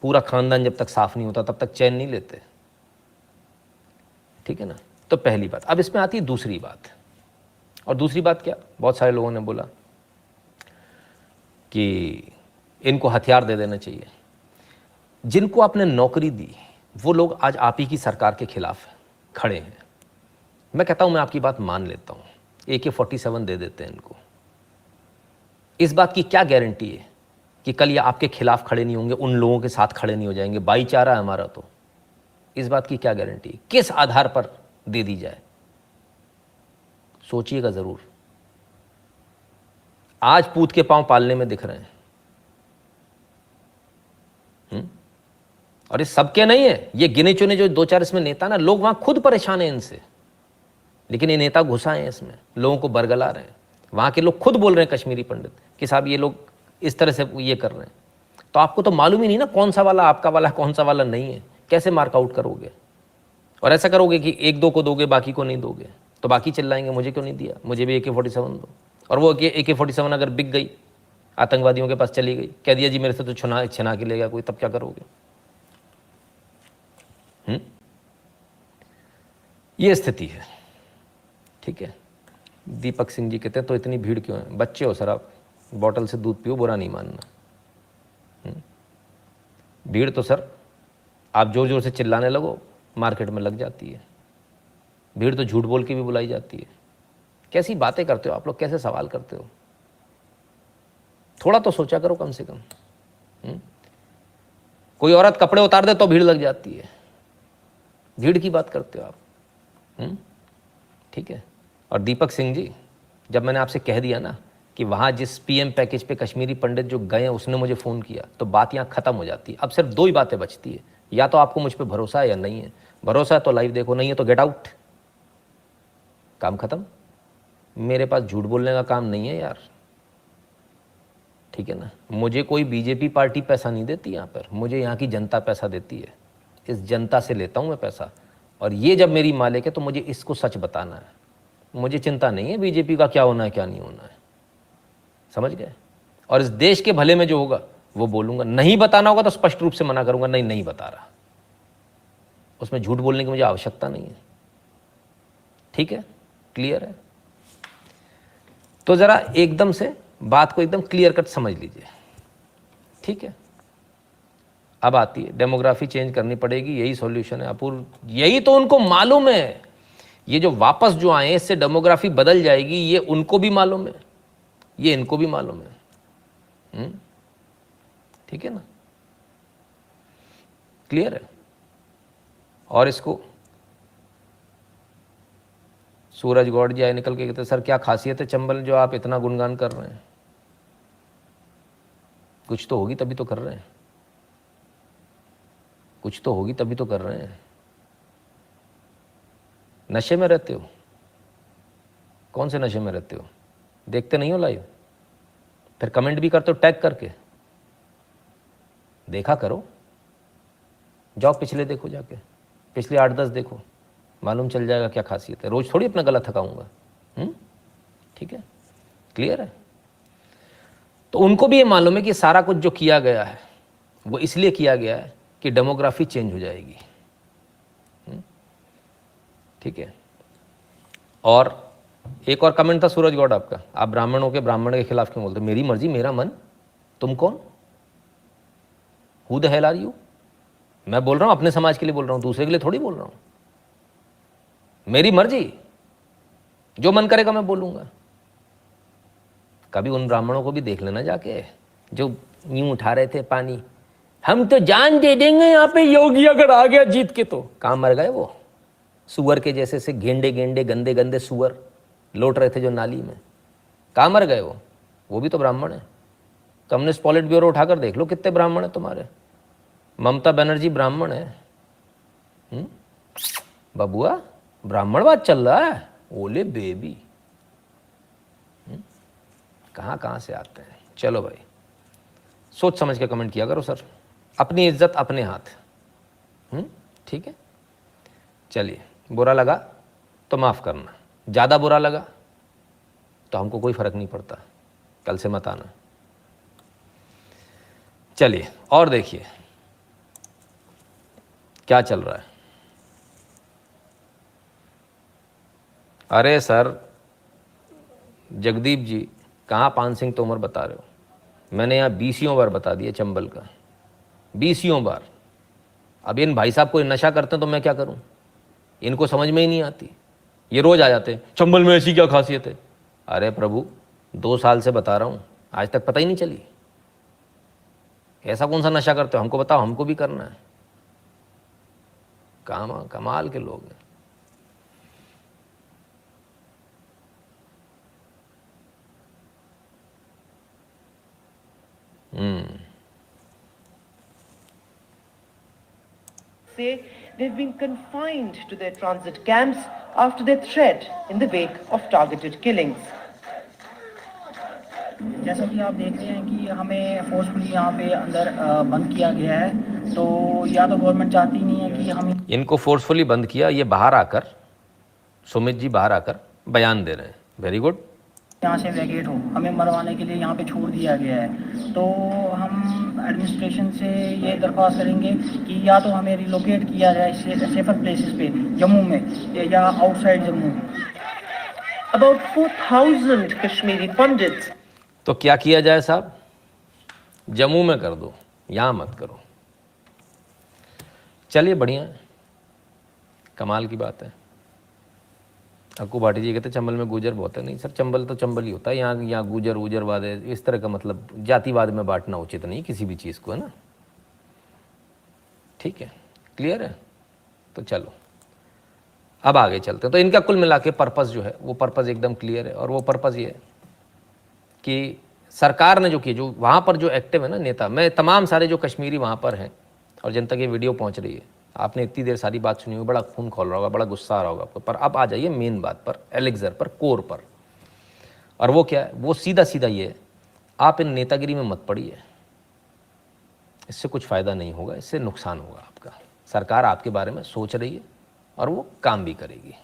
पूरा खानदान जब तक साफ नहीं होता तब तक चैन नहीं लेते, ठीक है ना। तो पहली बात। अब इसमें आती है दूसरी बात, और दूसरी बात क्या, बहुत सारे लोगों ने बोला कि इनको हथियार दे देना चाहिए। जिनको आपने नौकरी दी वो लोग आज आप ही की सरकार के खिलाफ खड़े हैं। मैं कहता हूं मैं आपकी बात मान लेता हूं, AK-47 दे देते हैं इनको, इस बात की क्या गारंटी है कि कल ये आपके खिलाफ खड़े नहीं होंगे, उन लोगों के साथ खड़े नहीं हो जाएंगे? भाईचारा है हमारा, तो इस बात की क्या गारंटी है? किस आधार पर दे दी जाए? सोचिएगा जरूर। आज पूत के पांव पालने में दिख रहे हैं। और ये सबके नहीं है, ये गिने चुने जो 2-4 इसमें नेता ना, लोग वहां खुद परेशान हैं इनसे, लेकिन ये नेता घुसाए हैं इसमें, लोगों को बरगला रहे हैं। वहां के लोग खुद बोल रहे हैं, कश्मीरी पंडित, कि साहब ये लोग इस तरह से ये कर रहे हैं। तो आपको तो मालूम ही नहीं ना कौन सा वाला आपका वाला कौन सा वाला नहीं है, कैसे मार्कआउट करोगे? और ऐसा करोगे कि 1-2 को दोगे, बाकी को नहीं दोगे, तो बाकी चिल्लाएंगे मुझे क्यों नहीं दिया, मुझे भी AK-47 दो। और वो AK-47 अगर बिक गई, आतंकवादियों के पास चली गई, कह दिया जी मेरे से तो छिना के ले गया कोई, तब क्या करोगे? ये स्थिति है। ठीक है। दीपक सिंह जी कहते हैं तो इतनी भीड़ क्यों है? बच्चे हो सर आप, बॉटल से दूध पियो, बुरा नहीं मानना। भीड़ तो सर आप जोर जोर से चिल्लाने लगो, मार्केट में लग जाती है। भीड़ तो झूठ बोल के भी बुलाई जाती है। कैसी बातें करते हो आप लोग, कैसे सवाल करते हो? थोड़ा तो सोचा करो कम से कम। कोई औरत कपड़े उतार दे तो भीड़ लग जाती है। भीड़ की बात करते हो आप। ठीक है। और दीपक सिंह जी, जब मैंने आपसे कह दिया ना कि वहाँ जिस PM पैकेज पे कश्मीरी पंडित जो गए उसने मुझे फ़ोन किया, तो बात यहाँ ख़त्म हो जाती है। अब सिर्फ 2 ही बातें बचती है, या तो आपको मुझ पर भरोसा है या नहीं है। भरोसा है तो लाइव देखो, नहीं है तो गेट आउट, काम ख़त्म। मेरे पास झूठ बोलने का काम नहीं है यार। ठीक है ना। मुझे कोई BJP पार्टी पैसा नहीं देती यहाँ पर, मुझे यहाँ की जनता पैसा देती है। इस जनता से लेता हूँ मैं पैसा, और ये जब मेरी मालिक है तो मुझे इसको सच बताना है। मुझे चिंता नहीं है BJP का क्या होना है क्या नहीं होना है, समझ गए? और इस देश के भले में जो होगा वो बोलूँगा। नहीं बताना होगा तो स्पष्ट रूप से मना करूँगा, नहीं बता रहा। उसमें झूठ बोलने की मुझे आवश्यकता नहीं है। ठीक है, क्लियर है? तो ज़रा एकदम से बात को एकदम क्लियर कट समझ लीजिए। ठीक है। अब आती है डेमोग्राफी चेंज करनी पड़ेगी, यही सॉल्यूशन है अपूर्व। यही तो उनको मालूम है, ये जो वापस जो आए हैं इससे डेमोग्राफी बदल जाएगी, ये उनको भी मालूम है, ये इनको भी मालूम है। ठीक है ना, क्लियर है? और इसको सूरज गौड़ जी आए निकल के कहते सर क्या खासियत है चंबल जो आप इतना गुणगान कर रहे हैं? कुछ तो होगी तभी तो कर रहे हैं, कुछ तो होगी तभी तो कर रहे हैं। नशे में रहते हो? कौन से नशे में रहते हो? देखते नहीं हो लाइव? फिर कमेंट भी करते हो टैग करके? देखा करो, जाओ पिछले देखो, जाके पिछले 8-10 देखो, मालूम चल जाएगा क्या खासियत है। रोज थोड़ी अपना गला थकाऊंगा। ठीक है, क्लियर है? तो उनको भी ये मालूम है कि सारा कुछ जो किया गया है वो इसलिए किया गया है कि डेमोग्राफी चेंज हो जाएगी। ठीक है। और एक और कमेंट था सूरज गौड़ आपका, आप ब्राह्मणों के ब्राह्मण के खिलाफ क्यों बोलते? मेरी मर्जी मेरा मन, तुम कौन? Who the hell are you? मैं बोल रहा हूं अपने समाज के लिए बोल रहा हूं, दूसरे के लिए थोड़ी बोल रहा हूं। मेरी मर्जी, जो मन करेगा मैं बोलूंगा। कभी उन ब्राह्मणों को भी देख लेना जाके जो यूं उठा रहे थे पानी, हम तो जान दे देंगे यहाँ पे योगी अगर आ गया जीत के, तो कहाँ मर गए वो? सुअर के जैसे से गेंडे गेंडे गंदे गंदे सुअर लौट रहे थे जो नाली में, कहाँ मर गए वो? वो भी तो ब्राह्मण है। कम्युनिस्ट पॉलिट ब्यूरो उठाकर देख लो कितने ब्राह्मण है तुम्हारे। ममता बनर्जी ब्राह्मण है। बबुआ ब्राह्मणवाद चल रहा है, ओले बेबी। कहाँ कहाँ से आते हैं। चलो भाई, सोच समझ के कमेंट किया करो सर, अपनी इज्जत अपने हाथ। ठीक है, चलिए। बुरा लगा तो माफ़ करना, ज़्यादा बुरा लगा तो हमको कोई फ़र्क नहीं पड़ता, कल से मत आना। चलिए और देखिए क्या चल रहा है। अरे सर जगदीप जी, कहाँ 5 सिंह तोमर बता रहे हो? मैंने यहाँ 20 बार बता दिया चंबल का, 20 बार। अब इन भाई साहब कोई नशा करते हैं तो मैं क्या करूं? इनको समझ में ही नहीं आती। ये रोज आ जाते हैं चंबल में ऐसी क्या खासियत है। अरे प्रभु 2 साल से बता रहा हूं, आज तक पता ही नहीं चली। ऐसा कौन सा नशा करते हो, हमको बताओ, हमको भी करना है। कमाल के लोग हैं। Say they've been confined to their transit camps after their threat in the wake of targeted killings. जैसा कि आप देख रहे हैं कि हमें फोर्सफुली यहाँ पे अंदर बंद किया गया है, तो या तो गवर्नमेंट चाहती नहीं है कि हम इनको फोर्सफुली बंद किया, ये बाहर आकर, सुमित जी बाहर आकर बयान दे रहे हैं। Very good. यहाँ से वैकेट हो, हमें मरवाने के लिए यहाँ पे छोड़ दिया गया है। तो हम एडमिनिस्ट्रेशन से ये दरख्वास्त करेंगे कि या तो हमें रिलोकेट किया जाए सेफर प्लेसेस पे जम्मू में या outside Jammu. About 4,000 Kashmiri Pandits. तो क्या किया जाए साहब? जम्मू में कर दो, यहाँ मत करो। चलिए बढ़िया है, कमाल की बात है। अक्कू भाटी जी कहते चंबल में गुजर बहुत है। नहीं सर, चंबल तो चंबल ही होता है, यहाँ गुजर उजरवाद है, इस तरह का मतलब जातिवाद में बांटना उचित नहीं किसी भी चीज़ को, है ना। ठीक है, क्लियर है। तो चलो अब आगे चलते हैं। तो इनका कुल मिला के पर्पज़ जो है वो पर्पज़ एकदम क्लियर है, और वो पर्पज़ ये है कि सरकार ने जो किया, जो वहाँ पर जो एक्टिव है ना नेता, मैं तमाम सारे जो कश्मीरी वहाँ पर हैं और जिन तक ये वीडियो पहुँच रही है, आपने इतनी देर सारी बात सुनी होगी, बड़ा खून खोल रहा होगा, बड़ा गुस्सा आ रहा होगा आपको। पर अब आ जाइए मेन बात पर, एलेक्जर पर, कोर पर। और वो क्या है? वो सीधा सीधा ये है, आप इन नेतागिरी में मत पड़िए, इससे कुछ फ़ायदा नहीं होगा, इससे नुकसान होगा आपका। सरकार आपके बारे में सोच रही है और वो काम भी करेगी।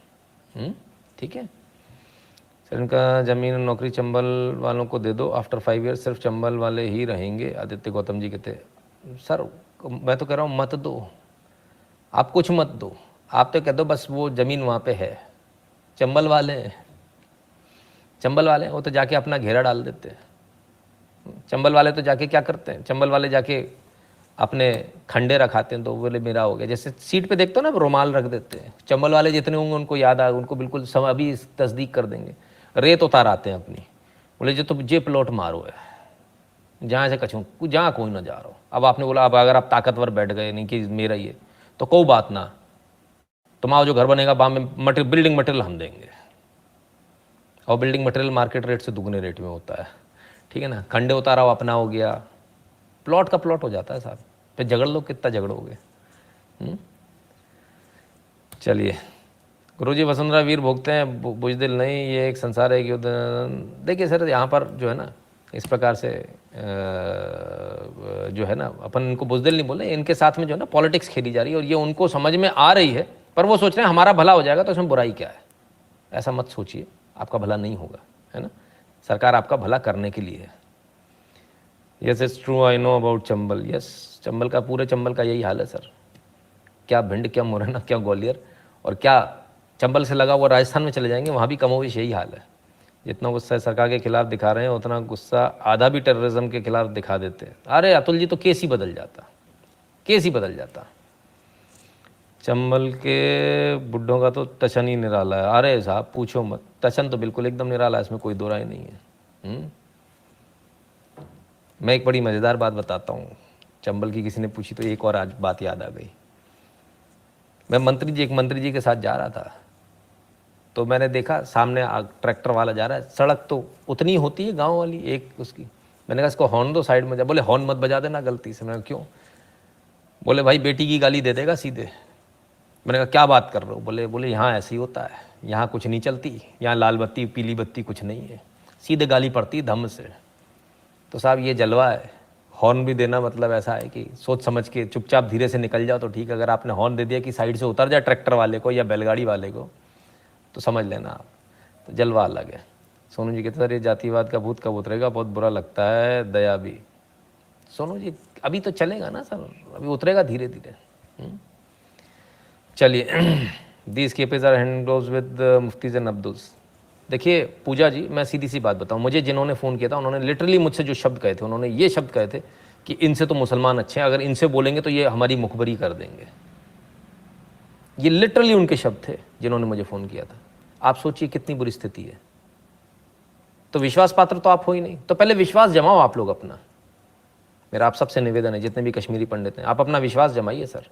ठीक है सर। इनका ज़मीन और नौकरी चंबल वालों को दे दो, आफ्टर 5 ईयर सिर्फ चंबल वाले ही रहेंगे। आदित्य गौतम जी कहते सर मैं तो कह रहा हूँ मत दो, आप कुछ मत दो, आप तो कह दो बस वो ज़मीन वहाँ पे है। चंबल वाले वो तो जाके अपना घेरा डाल देते हैं। चंबल वाले तो जाके क्या करते हैं? चंबल वाले जाके अपने खंडे रखाते हैं, तो बोले मेरा हो गया। जैसे सीट पे देखते हो ना, रुमाल रख देते हैं। चंबल वाले जितने होंगे उनको याद आ, उनको बिल्कुल अभी तस्दीक कर देंगे। रेत उतार आते हैं अपनी, बोले जो तुम जे प्लॉट मारो है, जहाँ से कछू जहाँ कोई ना जा रहा हो। अब आपने बोला अब अगर आप ताकतवर बैठ गए नहीं कि मेरा ये, तो कोई बात ना, तुम्हारा जो घर बनेगा वहाँ में बिल्डिंग मटेरियल हम देंगे, और बिल्डिंग मटेरियल मार्केट रेट से दुगने रेट में होता है। ठीक है ना। खंडे उतारा हो, अपना हो गया, प्लॉट का प्लॉट हो जाता है साहब। फिर झगड़ लो, कितना झगड़ोगे। चलिए गुरुजी, वसुंधरा वीर भोगते हैं बुजदिल नहीं, ये एक संसार है कि देखिए सर, यहाँ पर जो है ना इस प्रकार से जो है ना, अपन इनको बुजदिल नहीं बोले, इनके साथ में जो है ना पॉलिटिक्स खेली जा रही है, और ये उनको समझ में आ रही है, पर वो सोच रहे हैं हमारा भला हो जाएगा तो इसमें बुराई क्या है। ऐसा मत सोचिए, आपका भला नहीं होगा, है ना। सरकार आपका भला करने के लिए है। Yes it's true, I know about Chambal. Yes, Chambal का, पूरे चंबल का यही हाल है सर। क्या भिंड, क्या मुरैना, क्या ग्वालियर, और क्या चंबल से लगा हुआ राजस्थान में चले जाएंगे, वहाँ भी कमोवेश यही हाल है। जितना गुस्सा सरकार के खिलाफ दिखा रहे हैं, उतना गुस्सा आधा भी टेररिज्म के खिलाफ दिखा देते हैं। अरे अतुल जी, तो केस ही बदल जाता, केस ही बदल जाता। चंबल के बुड्ढों का तो टशन ही निराला है। अरे साहब पूछो मत, टशन तो बिल्कुल एकदम निराला है, इसमें कोई दो राय नहीं है। मैं एक बड़ी मज़ेदार बात बताता हूँ। चंबल की किसी ने पूछी तो एक और आज बात याद आ गई। मैं एक मंत्री जी के साथ जा रहा था, तो मैंने देखा सामने ट्रैक्टर वाला जा रहा है। सड़क तो उतनी होती है गांव वाली एक उसकी। मैंने कहा इसको हॉर्न दो, साइड में जा। बोले हॉर्न मत बजा देना गलती से। मैंने कहा क्यों? बोले भाई बेटी की गाली दे देगा सीधे। मैंने कहा क्या बात कर रहे हो? बोले यहाँ ऐसे ही होता है, यहाँ कुछ नहीं चलती, यहाँ लाल बत्ती पीली बत्ती कुछ नहीं है, सीधे गाली पड़ती धम्म से। तो साहब ये जलवा है। हॉर्न भी देना मतलब ऐसा है कि सोच समझ के चुपचाप धीरे से निकल जाओ तो ठीक है। अगर आपने हॉर्न दे दिया कि साइड से उतर जाए ट्रैक्टर वाले को या बैलगाड़ी वाले को, तो समझ लेना आप, तो जलवा अलग है। सोनू जी कहते सर ये जातिवाद का भूत कब उतरेगा, बहुत बुरा लगता है। दया भी, सोनू जी अभी तो चलेगा ना सर, अभी उतरेगा धीरे धीरे। चलिए these cages are handles with Muftis and Abdullahs. देखिए पूजा जी, मैं सीधी सी बात बताऊं, मुझे जिन्होंने फ़ोन किया था उन्होंने लिटरली मुझसे जो शब्द कहे थे, उन्होंने ये शब्द कहे थे कि इनसे तो मुसलमान अच्छे हैं, अगर इनसे बोलेंगे तो ये हमारी मुखबरी कर देंगे। ये लिटरली उनके शब्द थे जिन्होंने मुझे फ़ोन किया था। आप सोचिए कितनी बुरी स्थिति है। तो विश्वास पात्र तो आप हो ही नहीं। तो पहले विश्वास जमाओ आप लोग अपना। मेरा आप सबसे निवेदन है, जितने भी कश्मीरी पंडित हैं, आप अपना विश्वास जमाइए सर,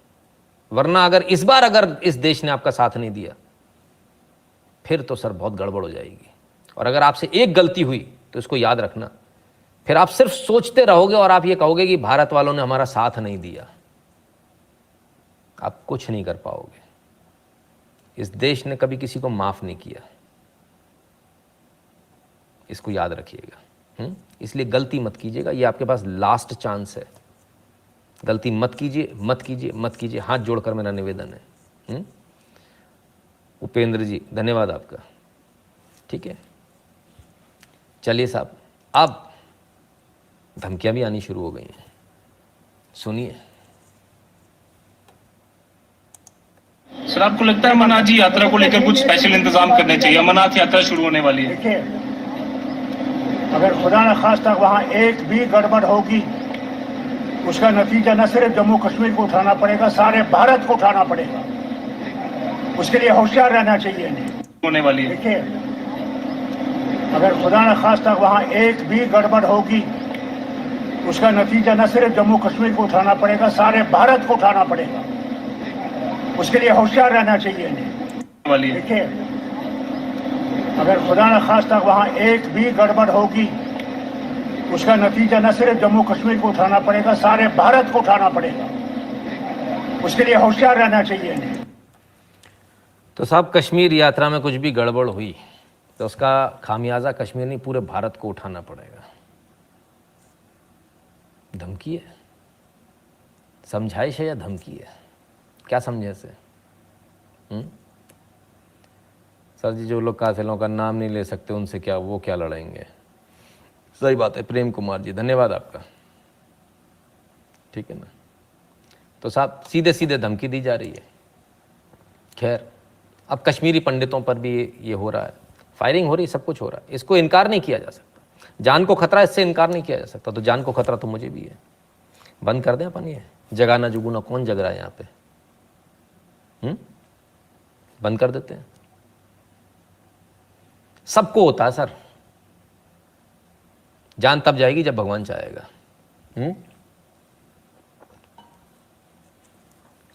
वरना अगर इस बार अगर इस देश ने आपका साथ नहीं दिया फिर तो सर बहुत गड़बड़ हो जाएगी। और अगर आपसे एक गलती हुई तो इसको याद रखना, फिर आप सिर्फ सोचते रहोगे और आप ये कहोगे कि भारत वालों ने हमारा साथ नहीं दिया। आप कुछ नहीं कर पाओगे। इस देश ने कभी किसी को माफ नहीं किया, इसको याद रखिएगा। इसलिए गलती मत कीजिएगा, ये आपके पास लास्ट चांस है। गलती मत कीजिए, मत कीजिए, मत कीजिए। हाथ जोड़कर मेरा निवेदन है। उपेंद्र जी धन्यवाद आपका। ठीक है, चलिए साहब, अब धमकियां भी आनी शुरू हो गई हैं, सुनिए। सर, आपको लगता है अमरनाथ जी यात्रा को लेकर कुछ स्पेशल इंतजाम करने चाहिए? अमरनाथ यात्रा शुरू होने वाली है। देखिए, अगर खुदा न खास्ता वहाँ एक भी गड़बड़ होगी, उसका नतीजा न सिर्फ जम्मू कश्मीर को उठाना पड़ेगा, सारे भारत को उठाना पड़ेगा। उसके लिए होशियार रहना चाहिए इन्हें। होने वाली है। देखिए, अगर खुदा न खास्ता वहाँ एक भी गड़बड़ होगी, उसका नतीजा न सिर्फ जम्मू कश्मीर को उठाना पड़ेगा, सारे भारत को उठाना पड़ेगा। उसके लिए होशियार रहना चाहिए इन्हें। वाली है। देखिए, अगर खुदा न खास्ता वहाँ एक भी गड़बड़ होगी, उसका नतीजा न सिर्फ जम्मू कश्मीर को उठाना पड़ेगा, सारे भारत को उठाना पड़ेगा। उसके लिए होशियार रहना चाहिए इन्हें। तो साहब, कश्मीर यात्रा में कुछ भी गड़बड़ हुई तो उसका खामियाजा कश्मीर नहीं पूरे भारत को उठाना पड़ेगा। धमकी है, समझाइश है या धमकी है? क्या समझे इसे? सर जी, जो लोग काफिलों का नाम नहीं ले सकते उनसे क्या, वो क्या लड़ेंगे? सही बात है। प्रेम कुमार जी धन्यवाद आपका। ठीक है ना। तो साहब, सीधे सीधे धमकी दी जा रही है। खैर, अब कश्मीरी पंडितों पर भी ये हो रहा है, फायरिंग हो रही, सब कुछ हो रहा है। इसको इनकार नहीं किया जा सकता। जान को खतरा, इससे इनकार नहीं किया जा सकता। तो जान को खतरा तो मुझे भी है। बंद कर दें अपन ये जगाना जुगुना। कौन जग रहा है यहाँ पे? बंद कर देते हैं। सबको होता है सर, जान तब जाएगी जब भगवान चाहेगा।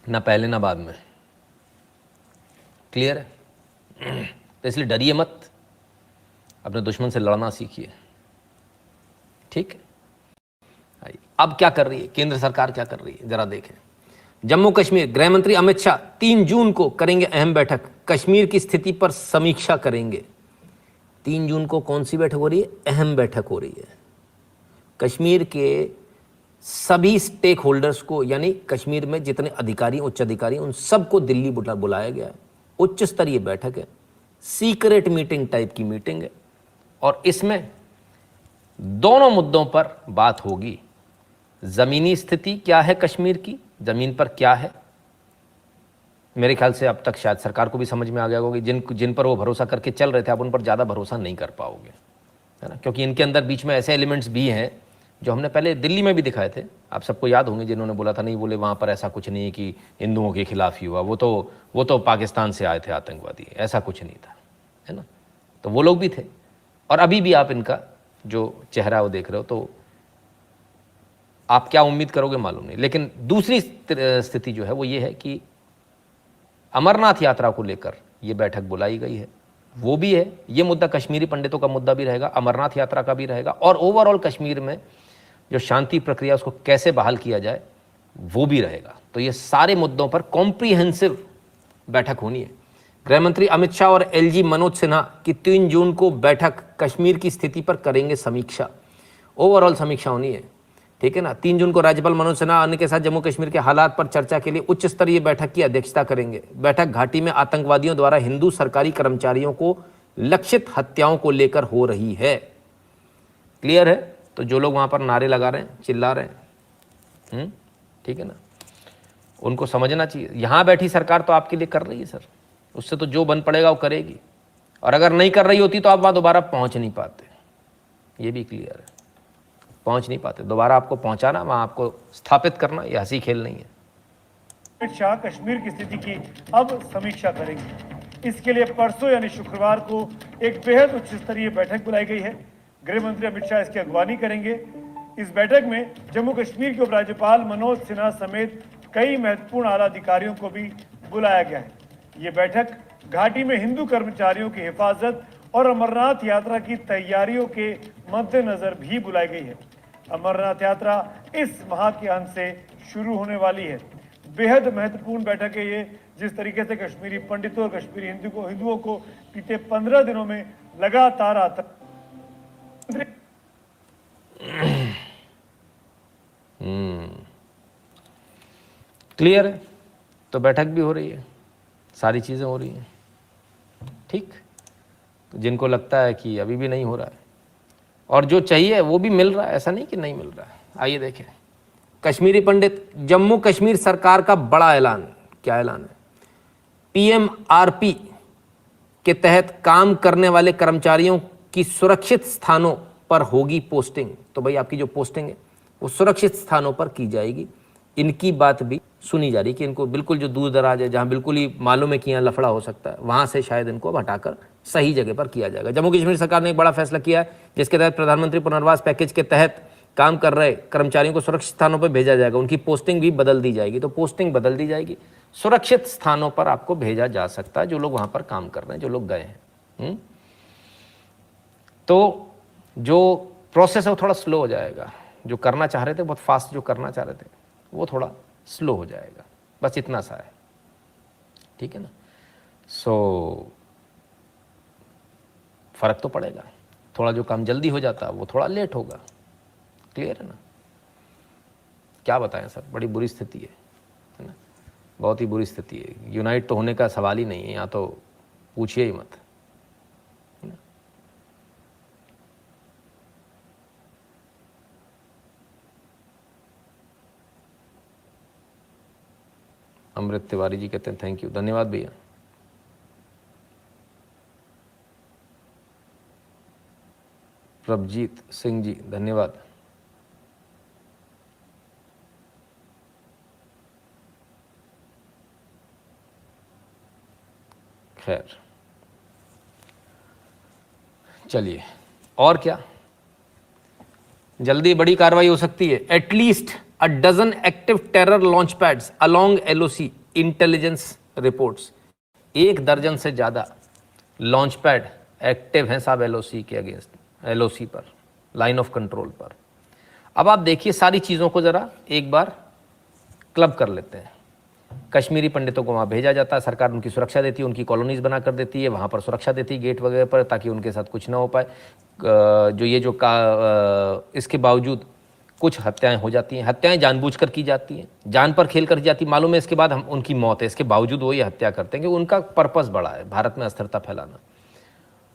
ना पहले ना बाद में। क्लियर है? तो इसलिए डरिए मत, अपने दुश्मन से लड़ना सीखिए। ठीक है। अब क्या कर रही है केंद्र सरकार, क्या कर रही है जरा देखें। जम्मू कश्मीर गृह मंत्री अमित शाह 3 जून को करेंगे अहम बैठक, कश्मीर की स्थिति पर समीक्षा करेंगे। 3 जून को कौन सी बैठक हो रही है? अहम बैठक हो रही है। कश्मीर के सभी स्टेक होल्डर्स को, यानी कश्मीर में जितने अधिकारी, उच्च अधिकारी, उन सबको दिल्ली बुलाया गया है। उच्च स्तरीय बैठक है, सीक्रेट मीटिंग टाइप की मीटिंग है, और इसमें दोनों मुद्दों पर बात होगी। जमीनी स्थिति क्या है कश्मीर की, जमीन पर क्या है। मेरे ख्याल से अब तक शायद सरकार को भी समझ में आ गया होगा कि जिन पर वो भरोसा करके चल रहे थे, आप उन पर ज़्यादा भरोसा नहीं कर पाओगे, है ना। क्योंकि इनके अंदर बीच में ऐसे एलिमेंट्स भी हैं जो हमने पहले दिल्ली में भी दिखाए थे। आप सबको याद होंगे जिन्होंने बोला था नहीं, बोले वहाँ पर ऐसा कुछ नहीं है कि हिंदुओं के खिलाफ ही हुआ, वो तो पाकिस्तान से आए थे आतंकवादी, ऐसा कुछ नहीं था, है ना। तो वो लोग भी थे, और अभी भी आप इनका जो चेहरा वो देख रहे हो, तो आप क्या उम्मीद करोगे मालूम नहीं। लेकिन दूसरी स्थिति जो है वो ये है कि अमरनाथ यात्रा को लेकर ये बैठक बुलाई गई है, वो भी है। ये मुद्दा कश्मीरी पंडितों का मुद्दा भी रहेगा, अमरनाथ यात्रा का भी रहेगा, और ओवरऑल कश्मीर में जो शांति प्रक्रिया उसको कैसे बहाल किया जाए वो भी रहेगा। तो ये सारे मुद्दों पर कॉम्प्रिहेंसिव बैठक होनी है। गृह मंत्री अमित शाह और एलजी मनोज सिन्हा की 3 जून को बैठक कश्मीर की स्थिति पर करेंगे समीक्षा। ओवरऑल समीक्षा होनी है, ठीक है ना। 3 जून को राज्यपाल मनोज सिन्हा अन्य के साथ जम्मू कश्मीर के हालात पर चर्चा के लिए उच्च स्तरीय बैठक की अध्यक्षता करेंगे। बैठक घाटी में आतंकवादियों द्वारा हिंदू सरकारी कर्मचारियों को लक्षित हत्याओं को लेकर हो रही है। क्लियर है? तो जो लोग वहां पर नारे लगा रहे हैं, चिल्ला रहे हैं, ठीक है ना, उनको समझना चाहिए यहां बैठी सरकार तो आपके लिए कर रही है सर, उससे तो जो बन पड़ेगा वो करेगी, और अगर नहीं कर रही होती तो आप वहां दोबारा पहुंच नहीं पाते। ये भी क्लियर है, पहुंच नहीं पाते। दोबारा आपको पहुंचाना, वहां आपको स्थापित करना, यह हंसी खेल नहीं है। अमित शाह कश्मीर की स्थिति की अब समीक्षा करेंगे। इसके लिए परसों यानी शुक्रवार को एक बेहद उच्च स्तरीय बैठक बुलाई गई है। गृह मंत्री अमित शाह इसकी अगवानी करेंगे। इस बैठक में जम्मू कश्मीर के उपराज्यपाल मनोज सिन्हा समेत कई महत्वपूर्ण आला अधिकारियों को भी बुलाया गया है। ये बैठक घाटी में हिंदू कर्मचारियों की हिफाजत और अमरनाथ यात्रा की तैयारियों के मद्देनजर भी बुलाई गई है। अमरनाथ यात्रा इस माह के अंत से शुरू होने वाली है। बेहद महत्वपूर्ण बैठक है ये, जिस तरीके से कश्मीरी पंडितों और कश्मीरी हिंदुओं को बीते 15 दिनों में लगातार क्लियर है। तो बैठक भी हो रही है, सारी चीज़ें हो रही हैं, ठीक। तो जिनको लगता है कि अभी भी नहीं हो रहा है और जो चाहिए वो भी मिल रहा है, ऐसा नहीं कि नहीं मिल रहा है। आइए देखें, कश्मीरी पंडित, जम्मू कश्मीर सरकार का बड़ा ऐलान। क्या ऐलान है? PMRP के तहत काम करने वाले कर्मचारियों की सुरक्षित स्थानों पर होगी पोस्टिंग। तो भाई आपकी जो पोस्टिंग है वो सुरक्षित स्थानों पर की जाएगी। इनकी बात भी सुनी जा रही कि इनको बिल्कुल जो दूर दराज है, जहां बिल्कुल ही मालूम है कि यहाँ लफड़ा हो सकता है, वहां से शायद इनको अब हटाकर सही जगह पर किया जाएगा। जम्मू कश्मीर सरकार ने एक बड़ा फैसला किया है, जिसके तहत प्रधानमंत्री पुनर्वास पैकेज के तहत काम कर रहे कर्मचारियों को सुरक्षित स्थानों पर भेजा जाएगा। उनकी पोस्टिंग भी बदल दी जाएगी। तो पोस्टिंग बदल दी जाएगी, सुरक्षित स्थानों पर आपको भेजा जा सकता है, जो लोग वहां पर काम कर रहे हैं, जो लोग गए हैं। तो जो प्रोसेस है वो थोड़ा स्लो हो जाएगा। जो करना चाह रहे थे बहुत फास्ट, जो करना चाह रहे थे वो थोड़ा स्लो हो जाएगा, बस इतना सा है, ठीक है ना। सो फर्क तो पड़ेगा, थोड़ा जो काम जल्दी हो जाता है वो थोड़ा लेट होगा। क्लियर है ना? क्या बताएं सर, बड़ी बुरी स्थिति है ना, बहुत ही बुरी स्थिति है। यूनाइट तो होने का सवाल ही नहीं है यहाँ, तो पूछिए ही मत। अमृत तिवारी जी कहते हैं थैंक यू, धन्यवाद भैया। प्रभजीत सिंह जी धन्यवाद। खैर चलिए, और क्या, जल्दी बड़ी कार्रवाई हो सकती है। At least a dozen active terror launch pads along LOC intelligence reports। 1 दर्जन से ज़्यादा लॉन्च पैड एक्टिव हैं साहब LOC के अगेंस्ट, LOC पर, लाइन ऑफ कंट्रोल पर। अब आप देखिए सारी चीज़ों को ज़रा एक बार क्लब कर लेते हैं। कश्मीरी पंडितों को वहाँ भेजा जाता है, सरकार उनकी सुरक्षा देती है, उनकी कॉलोनीज बना कर देती है, वहाँ पर सुरक्षा देती है गेट वगैरह पर, ताकि उनके साथ कुछ ना हो पाए। इसके बावजूद कुछ हत्याएं हो जाती हैं, हत्याएं जानबूझकर की जाती हैं, जान पर खेल कर की जाती, मालूम है इसके बाद हम उनकी मौत है, इसके बावजूद वो ये हत्या करते हैं कि उनका पर्पस बड़ा है, भारत में अस्थिरता फैलाना।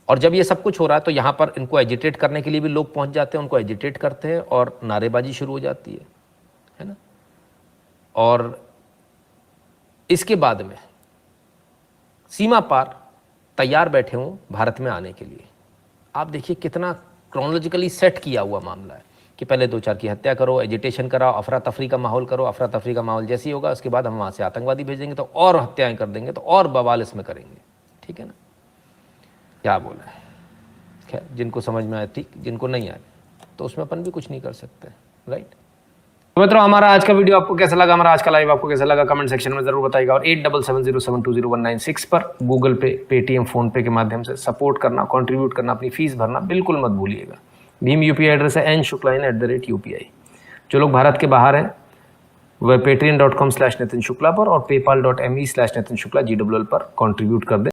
और जब ये सब कुछ हो रहा है तो यहाँ पर इनको एजिटेट करने के लिए भी लोग पहुँच जाते हैं, उनको एजिटेट करते हैं और नारेबाजी शुरू हो जाती है ना। और इसके बाद में सीमा पार तैयार बैठे हों भारत में आने के लिए। आप देखिए कितना क्रोनोलॉजिकली सेट किया हुआ मामला है कि पहले 2-4 की हत्या करो, एजिटेशन कराओ, अफरा तफरी का माहौल करो, अफरा तफरी का माहौल जैसे ही होगा उसके बाद हम वहाँ से आतंकवादी भेजेंगे तो और हत्याएं कर देंगे, तो और बवाल इसमें करेंगे। ठीक है ना, क्या बोला है। खैर जिनको समझ में आए ठीक, जिनको नहीं आए तो उसमें अपन भी कुछ नहीं कर सकते, राइट। तो मित्रों हमारा आज का वीडियो आपको कैसा लगा, हमारा आज का लाइव आपको कैसा लगा, कमेंट सेक्शन में जरूर बताइएगा। और 8770720196 पर गूगल पे, पेटीएम, फोन पे के माध्यम से सपोर्ट करना, कंट्रीब्यूट करना, अपनी फीस भरना बिल्कुल मत भूलिएगा। भीम यूपीआई एड्रेस है nshukla@UPI। जो लोग भारत के बाहर हैं वह patreon.com/नितिन शुक्ला पर और paypal.me/नितिन शुक्ला GWL पर कंट्रीब्यूट कर दें।